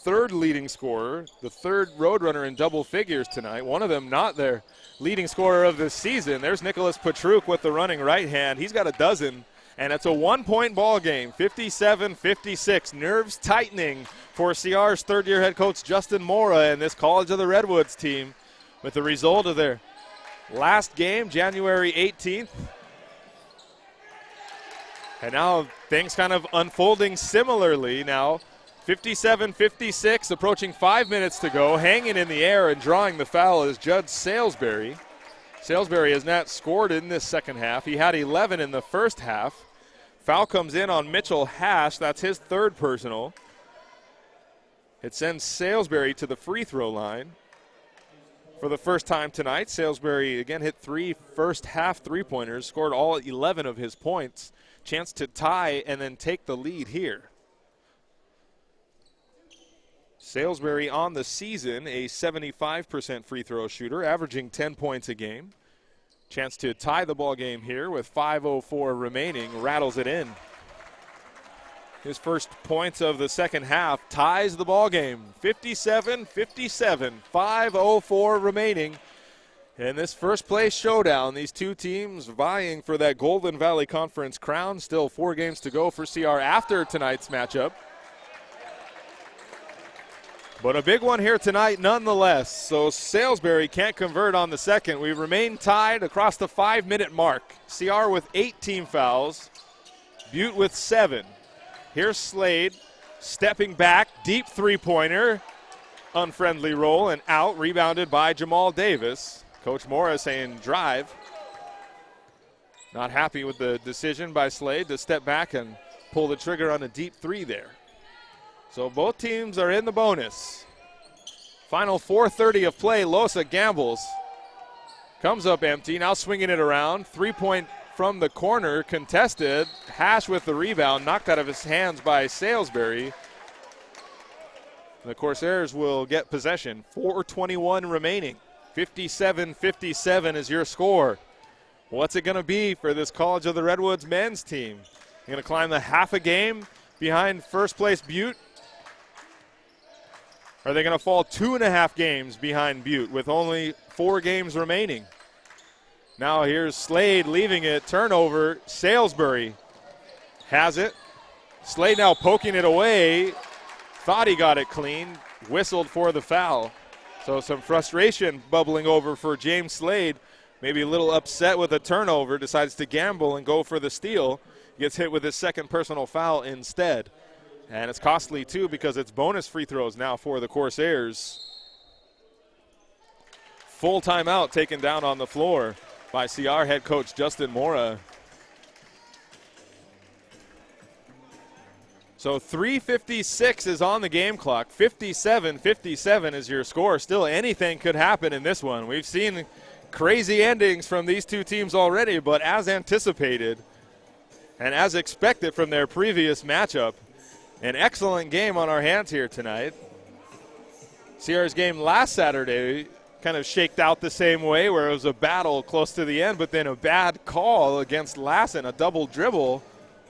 third leading scorer, the third Roadrunner in double figures tonight. One of them not their leading scorer of the season. There's Nicholas Petruk with the running right hand. He's got a dozen. And it's a 1-point ball game, 57-56. Nerves tightening for CR's third-year head coach Justin Mora and this College of the Redwoods team with the result of their last game, January 18th. And now things kind of unfolding similarly now. 57-56, approaching 5 minutes to go. Hanging in the air and drawing the foul is Judd Salisbury. Salisbury has not scored in this second half. He had 11 in the first half. Foul comes in on Mitchell Hash. That's his third personal. It sends Salisbury to the free throw line. For the first time tonight, Salisbury again hit 3 first half three-pointers, scored all 11 of his points. Chance to tie and then take the lead here. Salisbury on the season, a 75% free throw shooter, averaging 10 points a game. Chance to tie the ball game here with 5:04 remaining, rattles it in. His first points of the second half ties the ball game, 57-57, 5:04 remaining. In this first place showdown, these two teams vying for that Golden Valley Conference crown. Still 4 games to go for CR after tonight's matchup. But a big one here tonight nonetheless. So Salisbury can't convert on the second. We remain tied across the 5-minute mark. CR with 8 team fouls. Butte with 7. Here's Slade stepping back. Deep three-pointer. Unfriendly roll and out. Rebounded by Jamal Davis. Coach Mora saying drive. Not happy with the decision by Slade to step back and pull the trigger on a deep three there. So both teams are in the bonus. Final 4:30 of play. Losa gambles. Comes up empty. Now swinging it around. 3-point from the corner. Contested. Hash with the rebound. Knocked out of his hands by Salisbury. The Corsairs will get possession. 4:21 remaining. 57-57 is your score. What's it going to be for this College of the Redwoods men's team? Going to climb the half a game behind first place Butte? Are they going to fall 2.5 games behind Butte with only 4 games remaining? Now here's Slade leaving it. Turnover. Salisbury has it. Slade now poking it away. Thought he got it clean. Whistled for the foul. So some frustration bubbling over for James Slade. Maybe a little upset with a turnover. Decides to gamble and go for the steal. Gets hit with his second personal foul instead. And it's costly, too, because it's bonus free throws now for the Corsairs. Full timeout taken down on the floor by CR head coach Justin Mora. So 3:56 is on the game clock. 57-57 is your score. Still anything could happen in this one. We've seen crazy endings from these two teams already, but as anticipated and as expected from their previous matchup, an excellent game on our hands here tonight. Sierra's game last Saturday kind of shaked out the same way, where it was a battle close to the end, but then a bad call against Lassen, a double dribble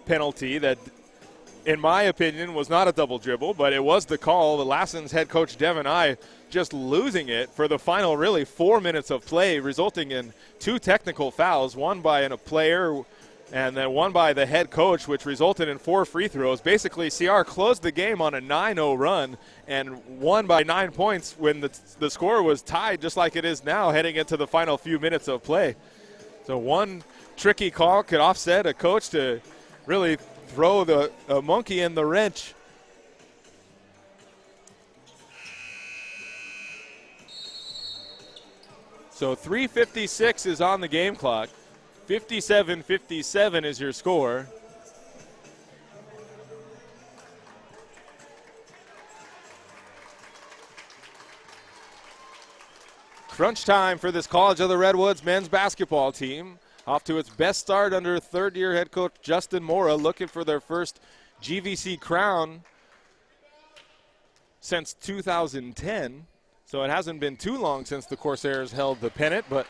penalty that, in my opinion, was not a double dribble, but it was the call. The Lassen's head coach Devin I just losing it for the final really 4 minutes of play, resulting in 2 technical fouls, one by a player and then one by the head coach, which resulted in 4 free throws. Basically, CR closed the game on a 9-0 run and won by 9 points when the score was tied, just like it is now heading into the final few minutes of play. So one tricky call could offset a coach to really throw a monkey in the wrench. So 3:56 is on the game clock. 57-57 is your score. Crunch time for this College of the Redwoods men's basketball team. Off to its best start under third-year head coach Justin Mora, looking for their first GVC crown since 2010. So it hasn't been too long since the Corsairs held the pennant, but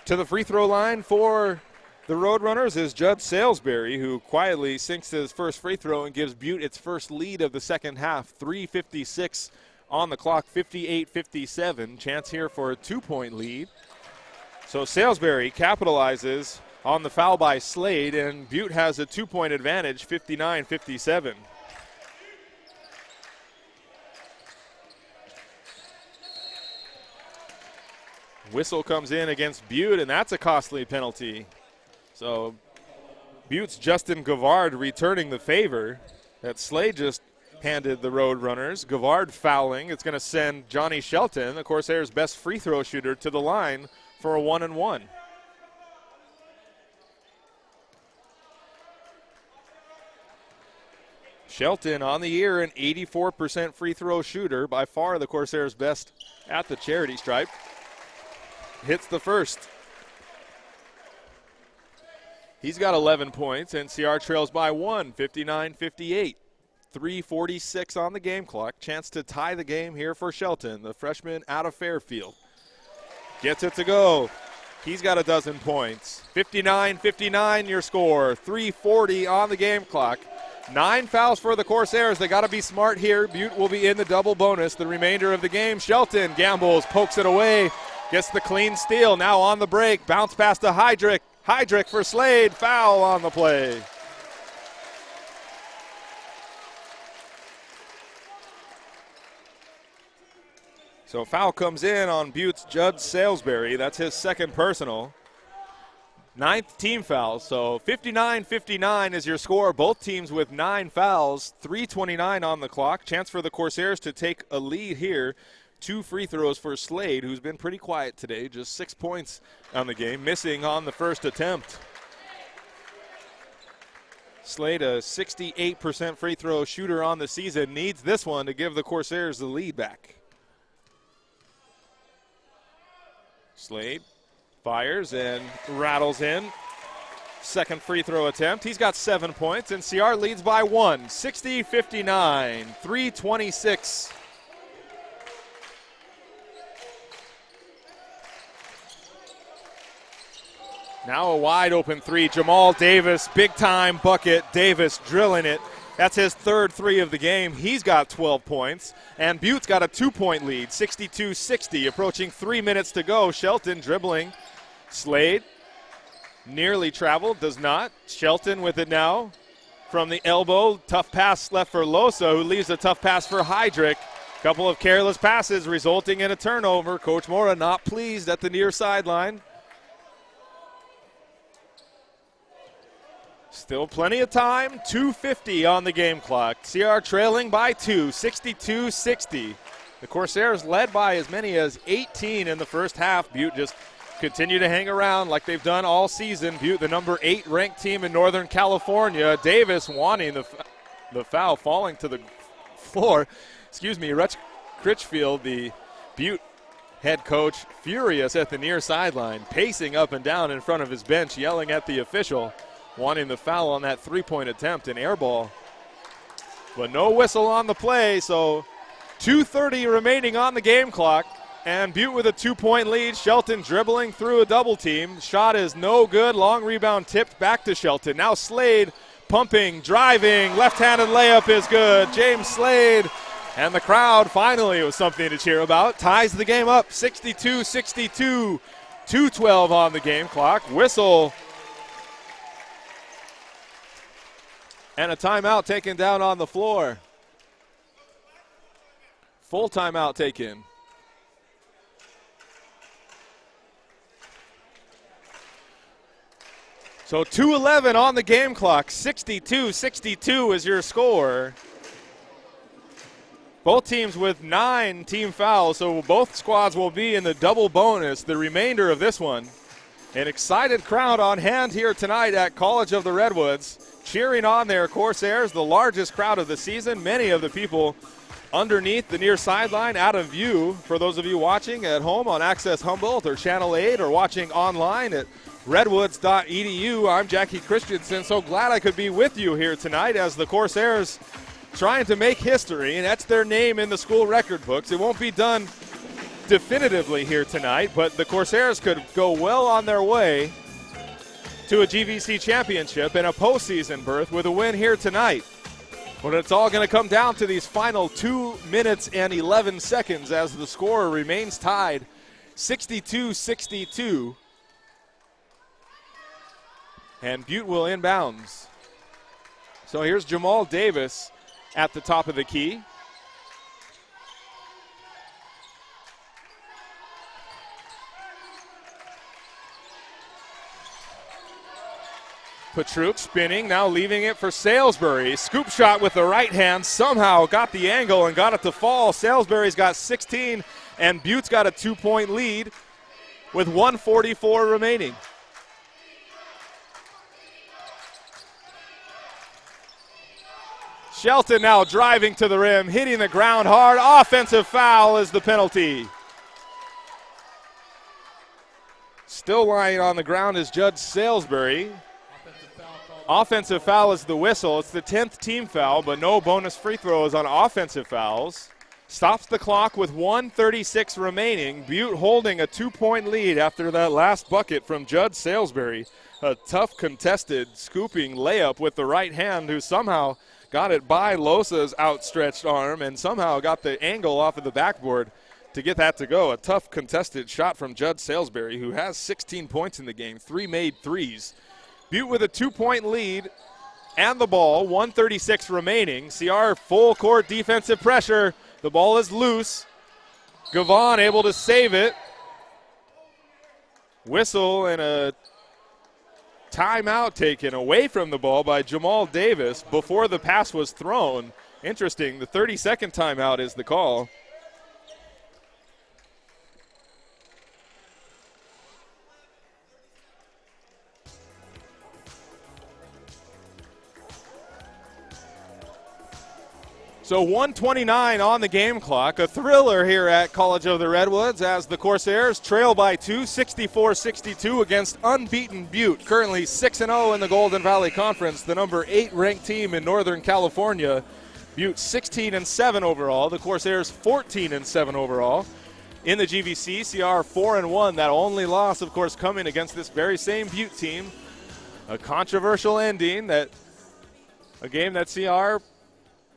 to the free throw line for the Roadrunners is Judd Salisbury, who quietly sinks his first free throw and gives Butte its first lead of the second half. 3:56 on the clock, 58-57. Chance here for a 2-point lead. So Salisbury capitalizes on the foul by Slade, and Butte has a 2-point advantage, 59-57. Whistle comes in against Butte, and that's a costly penalty. So Butte's Justin Gavard returning the favor that Slade just handed the Roadrunners. Gavard fouling. It's going to send Johnny Shelton, the Corsairs' best free throw shooter, to the line for a 1-and-1. Shelton on the year, an 84% free throw shooter, by far the Corsairs' best at the charity stripe. Hits the first. He's got 11 points, and CR trails by 1, 59-58. 3:46 on the game clock. Chance to tie the game here for Shelton, the freshman out of Fairfield. Gets it to go. He's got a dozen points. 59-59 your score. 3:40 on the game clock. 9 fouls for the Corsairs. They got to be smart here. Butte will be in the double bonus the remainder of the game. Shelton gambles, pokes it away. Gets the clean steal. Now on the break. Bounce pass to Heydrich. Heydrich for Slade. Foul on the play. So foul comes in on Butte's Judd Salisbury. That's his second personal. 9th team foul. So 59-59 is your score. Both teams with 9 fouls. 3:29 on the clock. Chance for the Corsairs to take a lead here. 2 free throws for Slade, who's been pretty quiet today. Just 6 points on the game, missing on the first attempt. Slade, a 68% free throw shooter on the season, needs this one to give the Corsairs the lead back. Slade fires and rattles in. Second free throw attempt. He's got 7 points, and CR leads by 1, 60-59, 3:26. Now a wide open three. Jamal Davis, big time bucket. Davis drilling it. That's his third three of the game. He's got 12 points. And Butte's got a 2-point lead, 62-60, approaching 3 minutes to go. Shelton dribbling. Slade nearly traveled, does not. Shelton with it now from the elbow. Tough pass left for Losa, who leaves a tough pass for Heydrich. Couple of careless passes resulting in a turnover. Coach Mora not pleased at the near sideline. Still plenty of time, 2:50 on the game clock. CR trailing by 2, 62-60. The Corsairs led by as many as 18 in the first half. Butte just continue to hang around like they've done all season. Butte, the number 8 ranked team in Northern California. Davis wanting the foul, falling to the floor. Rutch Critchfield, the Butte head coach, furious at the near sideline, pacing up and down in front of his bench, yelling at the official, wanting the foul on that 3-point attempt, an air ball. But no whistle on the play, so 2:30 remaining on the game clock. And Butte with a 2-point lead. Shelton dribbling through a double team. Shot is no good. Long rebound tipped back to Shelton. Now Slade pumping, driving. Left-handed layup is good. James Slade. And the crowd finally was something to cheer about. Ties the game up, 62-62. 2:12 on the game clock. Whistle. And a timeout taken down on the floor. Full timeout taken. So 2:11 on the game clock. 62-62 is your score. Both teams with 9 team fouls, so both squads will be in the double bonus the remainder of this one. An excited crowd on hand here tonight at College of the Redwoods, cheering on their Corsairs, the largest crowd of the season. Many of the people underneath the near sideline out of view for those of you watching at home on Access Humboldt or Channel 8 or watching online at redwoods.edu. I'm Jackie Christensen. So glad I could be with you here tonight as the Corsairs trying to make history, and that's their name in the school record books. It won't be done definitively here tonight, but the Corsairs could go well on their way to a GVC championship and a postseason berth with a win here tonight. But it's all going to come down to these final 2 minutes and 11 seconds as the score remains tied 62-62. And Butte will inbounds. So here's Jamal Davis at the top of the key. Patruk spinning, now leaving it for Salisbury. Scoop shot with the right hand, somehow got the angle and got it to fall. Salisbury's got 16, and Butte's got a 2-point lead with 1:44 remaining. Shelton now driving to the rim, hitting the ground hard. Offensive foul is the penalty. Still lying on the ground is Judge Salisbury. Offensive foul is the whistle. It's the 10th team foul, but no bonus free throws on offensive fouls. Stops the clock with 1:36 remaining. Butte holding a 2-point lead after that last bucket from Judge Salisbury. A tough contested scooping layup with the right hand, who somehow got it by Losa's outstretched arm and somehow got the angle off of the backboard to get that to go. A tough contested shot from Judge Salisbury, who has 16 points in the game, 3 made threes. Butte with a 2-point lead and the ball, 1:36 remaining. CR full court defensive pressure. The ball is loose. Gavon able to save it. Whistle and a timeout taken away from the ball by Jamal Davis before the pass was thrown. Interesting, the 30-second timeout is the call. So 1:29 on the game clock. A thriller here at College of the Redwoods as the Corsairs trail by 2, 64-62 against unbeaten Butte, currently 6-0 in the Golden Valley Conference, the number 8 ranked team in Northern California. Butte 16-7 overall. The Corsairs 14-7 overall. In the GVC, CR 4-1. That only loss, of course, coming against this very same Butte team. A controversial ending, a game that CR,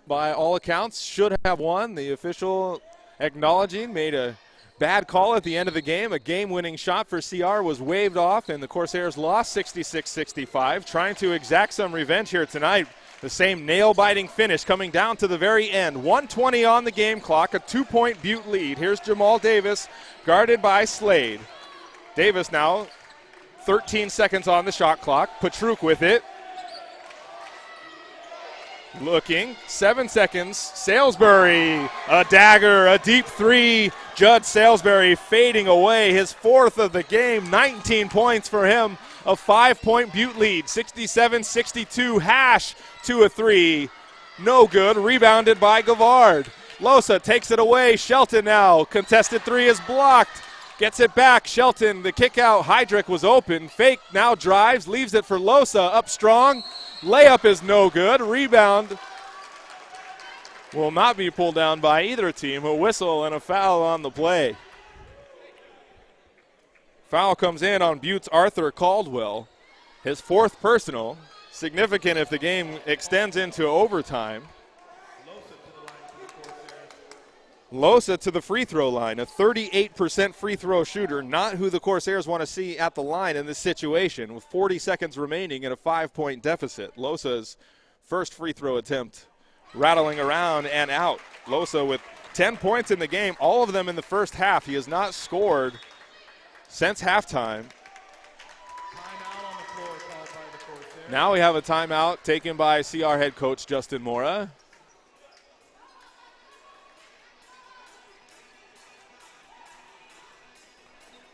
by all accounts, should have won. The official acknowledging made a bad call at the end of the game. A game-winning shot for CR was waved off, and the Corsairs lost 66-65, trying to exact some revenge here tonight. The same nail-biting finish coming down to the very end. 1:20 on the game clock, a 2-point Butte lead. Here's Jamal Davis, guarded by Slade. Davis now, 13 seconds on the shot clock. Patruk with it. Looking, 7 seconds. Salisbury, a dagger, a deep three. Judd Salisbury fading away, his 4th of the game. 19 points for him. A 5-point Butte lead, 67-62. Hash to a 3. No good. Rebounded by Gavard. Losa takes it away. Shelton now. Contested 3 is blocked. Gets it back. Shelton, the kick out. Heydrich was open. Fake now drives. Leaves it for Losa. Up strong. Layup is no good. Rebound will not be pulled down by either team. A whistle and a foul on the play. Foul comes in on Butte's Arthur Caldwell. His 4th personal. Significant if the game extends into overtime. Losa to the free throw line, a 38% free throw shooter, not who the Corsairs want to see at the line in this situation with 40 seconds remaining and a 5-point deficit. Losa's first free throw attempt rattling around and out. Losa with 10 points in the game, all of them in the first half. He has not scored since halftime. Now we have a timeout taken by CR head coach Justin Mora.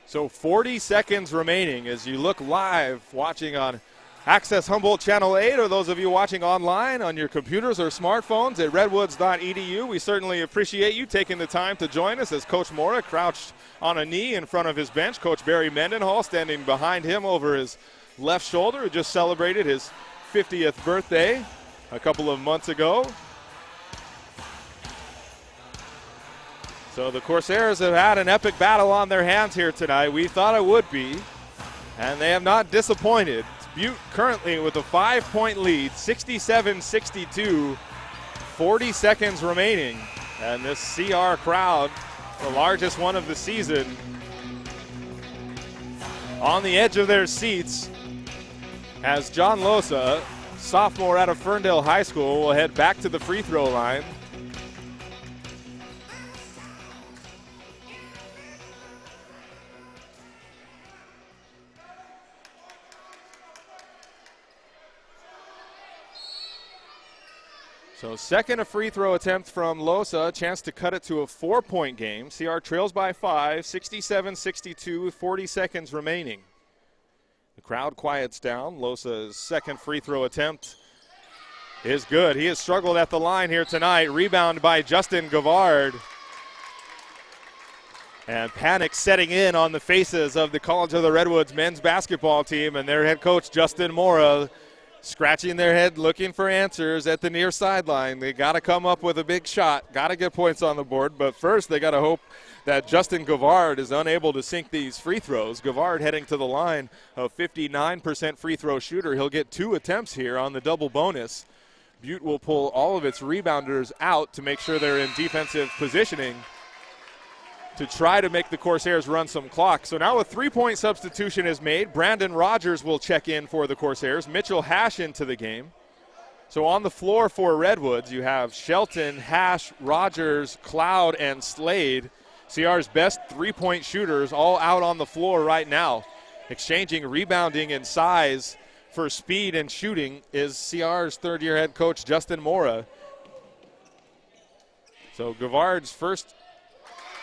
So 40 seconds remaining as you look live watching on Access Humboldt Channel 8, or those of you watching online on your computers or smartphones at redwoods.edu. We certainly appreciate you taking the time to join us as Coach Mora crouched on a knee in front of his bench. Coach Barry Mendenhall standing behind him over his left shoulder, who just celebrated his 50th birthday a couple of months ago. So the Corsairs have had an epic battle on their hands here tonight. We thought it would be, and they have not disappointed. It's Butte currently with a 5-point lead, 67-62, 40 seconds remaining. And this CR crowd, the largest one of the season, on the edge of their seats as John Losa, sophomore out of Ferndale High School, will head back to the free throw line. So second a free throw attempt from Losa, a chance to cut it to a 4-point game. CR trails by 5, 67-62 with 40 seconds remaining. The crowd quiets down. Losa's second free throw attempt is good. He has struggled at the line here tonight. Rebound by Justin Gavard. And panic setting in on the faces of the College of the Redwoods men's basketball team and their head coach, Justin Mora, scratching their head, looking for answers at the near sideline. They got to come up with a big shot, got to get points on the board, but first they got to hope that Justin Gavard is unable to sink these free throws. Gavard heading to the line, a 59% free throw shooter. He'll get 2 attempts here on the double bonus. Butte will pull all of its rebounders out to make sure they're in defensive positioning to try to make the Corsairs run some clock. So now a 3-point substitution is made. Brandon Rogers will check in for the Corsairs. Mitchell Hash into the game. So on the floor for Redwoods, you have Shelton, Hash, Rogers, Cloud, and Slade. CR's best 3-point shooters all out on the floor right now. Exchanging rebounding and size for speed and shooting is CR's third-year head coach, Justin Mora. So Gavard's first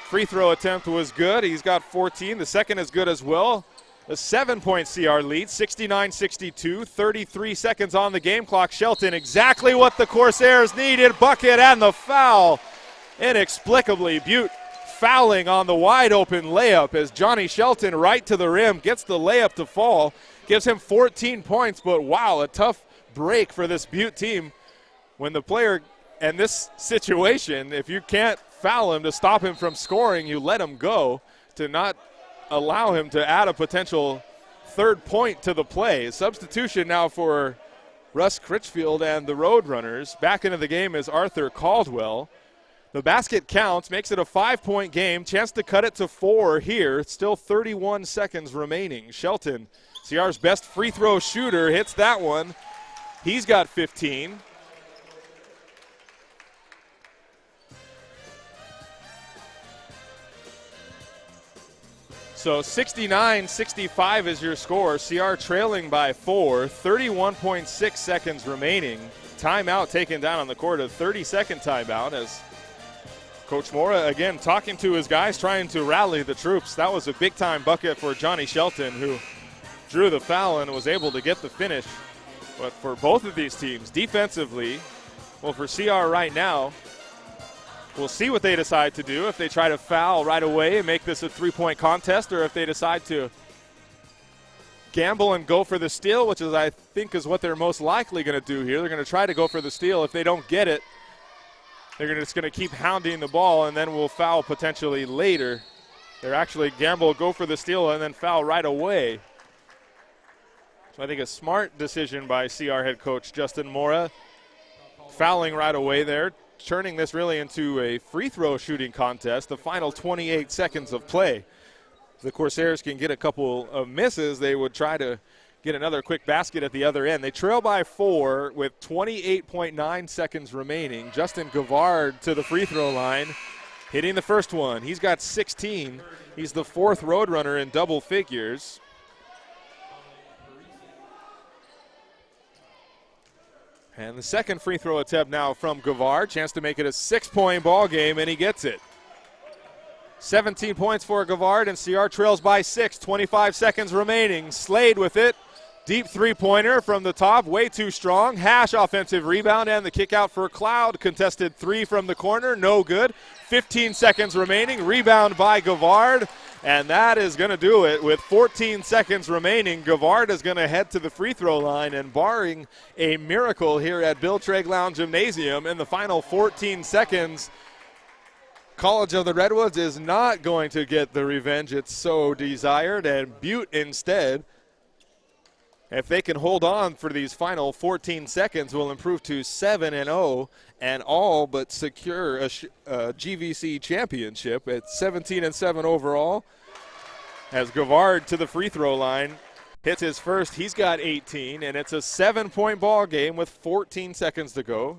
free throw attempt was good. He's got 14. The second is good as well. A 7-point CR lead, 69-62, 33 seconds on the game clock. Shelton, exactly what the Corsairs needed, bucket and the foul. Inexplicably, Butte fouling on the wide open layup as Johnny Shelton right to the rim, gets the layup to fall, gives him 14 points, but wow, a tough break for this Butte team. When the player in this situation, if you can't foul him to stop him from scoring, you let him go to not allow him to add a potential third point to the play. Substitution now for Russ Critchfield and the Roadrunners. Back into the game is Arthur Caldwell. The basket counts, makes it a 5-point game. Chance to cut it to 4 here. Still 31 seconds remaining. Shelton, CR's best free throw shooter, hits that one. He's got 15. So 69-65 is your score. CR trailing by 4, 31.6 seconds remaining. Timeout taken down on the court, a 30-second timeout as Coach Mora, again, talking to his guys, trying to rally the troops. That was a big-time bucket for Johnny Shelton, who drew the foul and was able to get the finish. But for both of these teams, defensively, well, for CR right now, we'll see what they decide to do, if they try to foul right away and make this a 3-point contest, or if they decide to gamble and go for the steal, which is, I think, is what they're most likely going to do here. They're going to try to go for the steal. If they don't get it, they're just going to keep hounding the ball, and then we'll foul potentially later. They're actually gamble, go for the steal, and then foul right away. So I think a smart decision by CR head coach Justin Mora, fouling right away there, turning this really into a free throw shooting contest, the final 28 seconds of play. If the Corsairs can get a couple of misses, they would try to get another quick basket at the other end. They trail by 4 with 28.9 seconds remaining. Justin Gavard to the free throw line, hitting the first one. He's got 16. He's the 4th Roadrunner in double figures. And the second free throw attempt now from Gavard. Chance to make it a 6-point ball game, and he gets it. 17 points for Gavard, and CR trails by 6. 25 seconds remaining. Slade with it. Deep three-pointer from the top, way too strong. Hash offensive rebound, and the kick out for Cloud. Contested 3 from the corner, no good. 15 seconds remaining. Rebound by Gavard. And that is going to do it. With 14 seconds remaining, Gavard is going to head to the free throw line, and barring a miracle here at Bill Treglown Gymnasium in the final 14 seconds, College of the Redwoods is not going to get the revenge it's so desired, and Butte instead, if they can hold on for these final 14 seconds, will improve to 7-0 and all but secure a GVC championship at 17-7 overall. As Gavard to the free throw line hits his first, he's got 18, and it's a 7-point ball game with 14 seconds to go.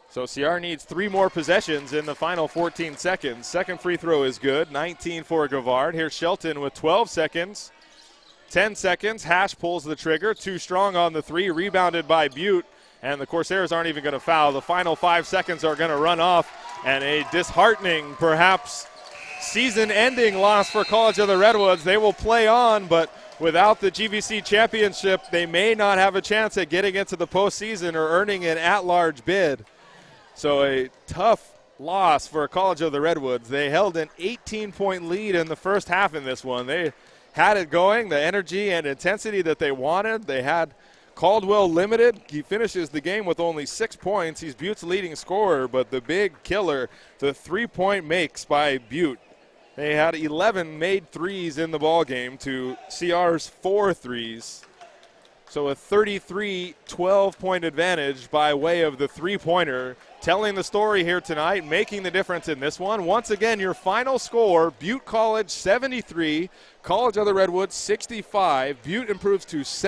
So CR needs 3 more possessions in the final 14 seconds. Second free throw is good, 19 for Gavard. Here's Shelton with 12 seconds. 10 seconds, Hash pulls the trigger, too strong on the 3, rebounded by Butte, and the Corsairs aren't even going to foul. The final 5 seconds are going to run off, and a disheartening, perhaps season-ending loss for College of the Redwoods. They will play on, but without the GVC championship, they may not have a chance at getting into the postseason or earning an at-large bid. So a tough loss for College of the Redwoods. They held an 18-point lead in the first half in this one. They had it going, the energy and intensity that they wanted. They had Caldwell limited. He finishes the game with only 6 points. He's Butte's leading scorer, but the big killer, the 3-point makes by Butte. They had 11 made threes in the ball game to CR's 4 threes. So a 33 12-point advantage by way of the three-pointer. Telling the story here tonight, making the difference in this one. Once again, your final score, Butte College 73, College of the Redwoods 65. Butte improves to 7.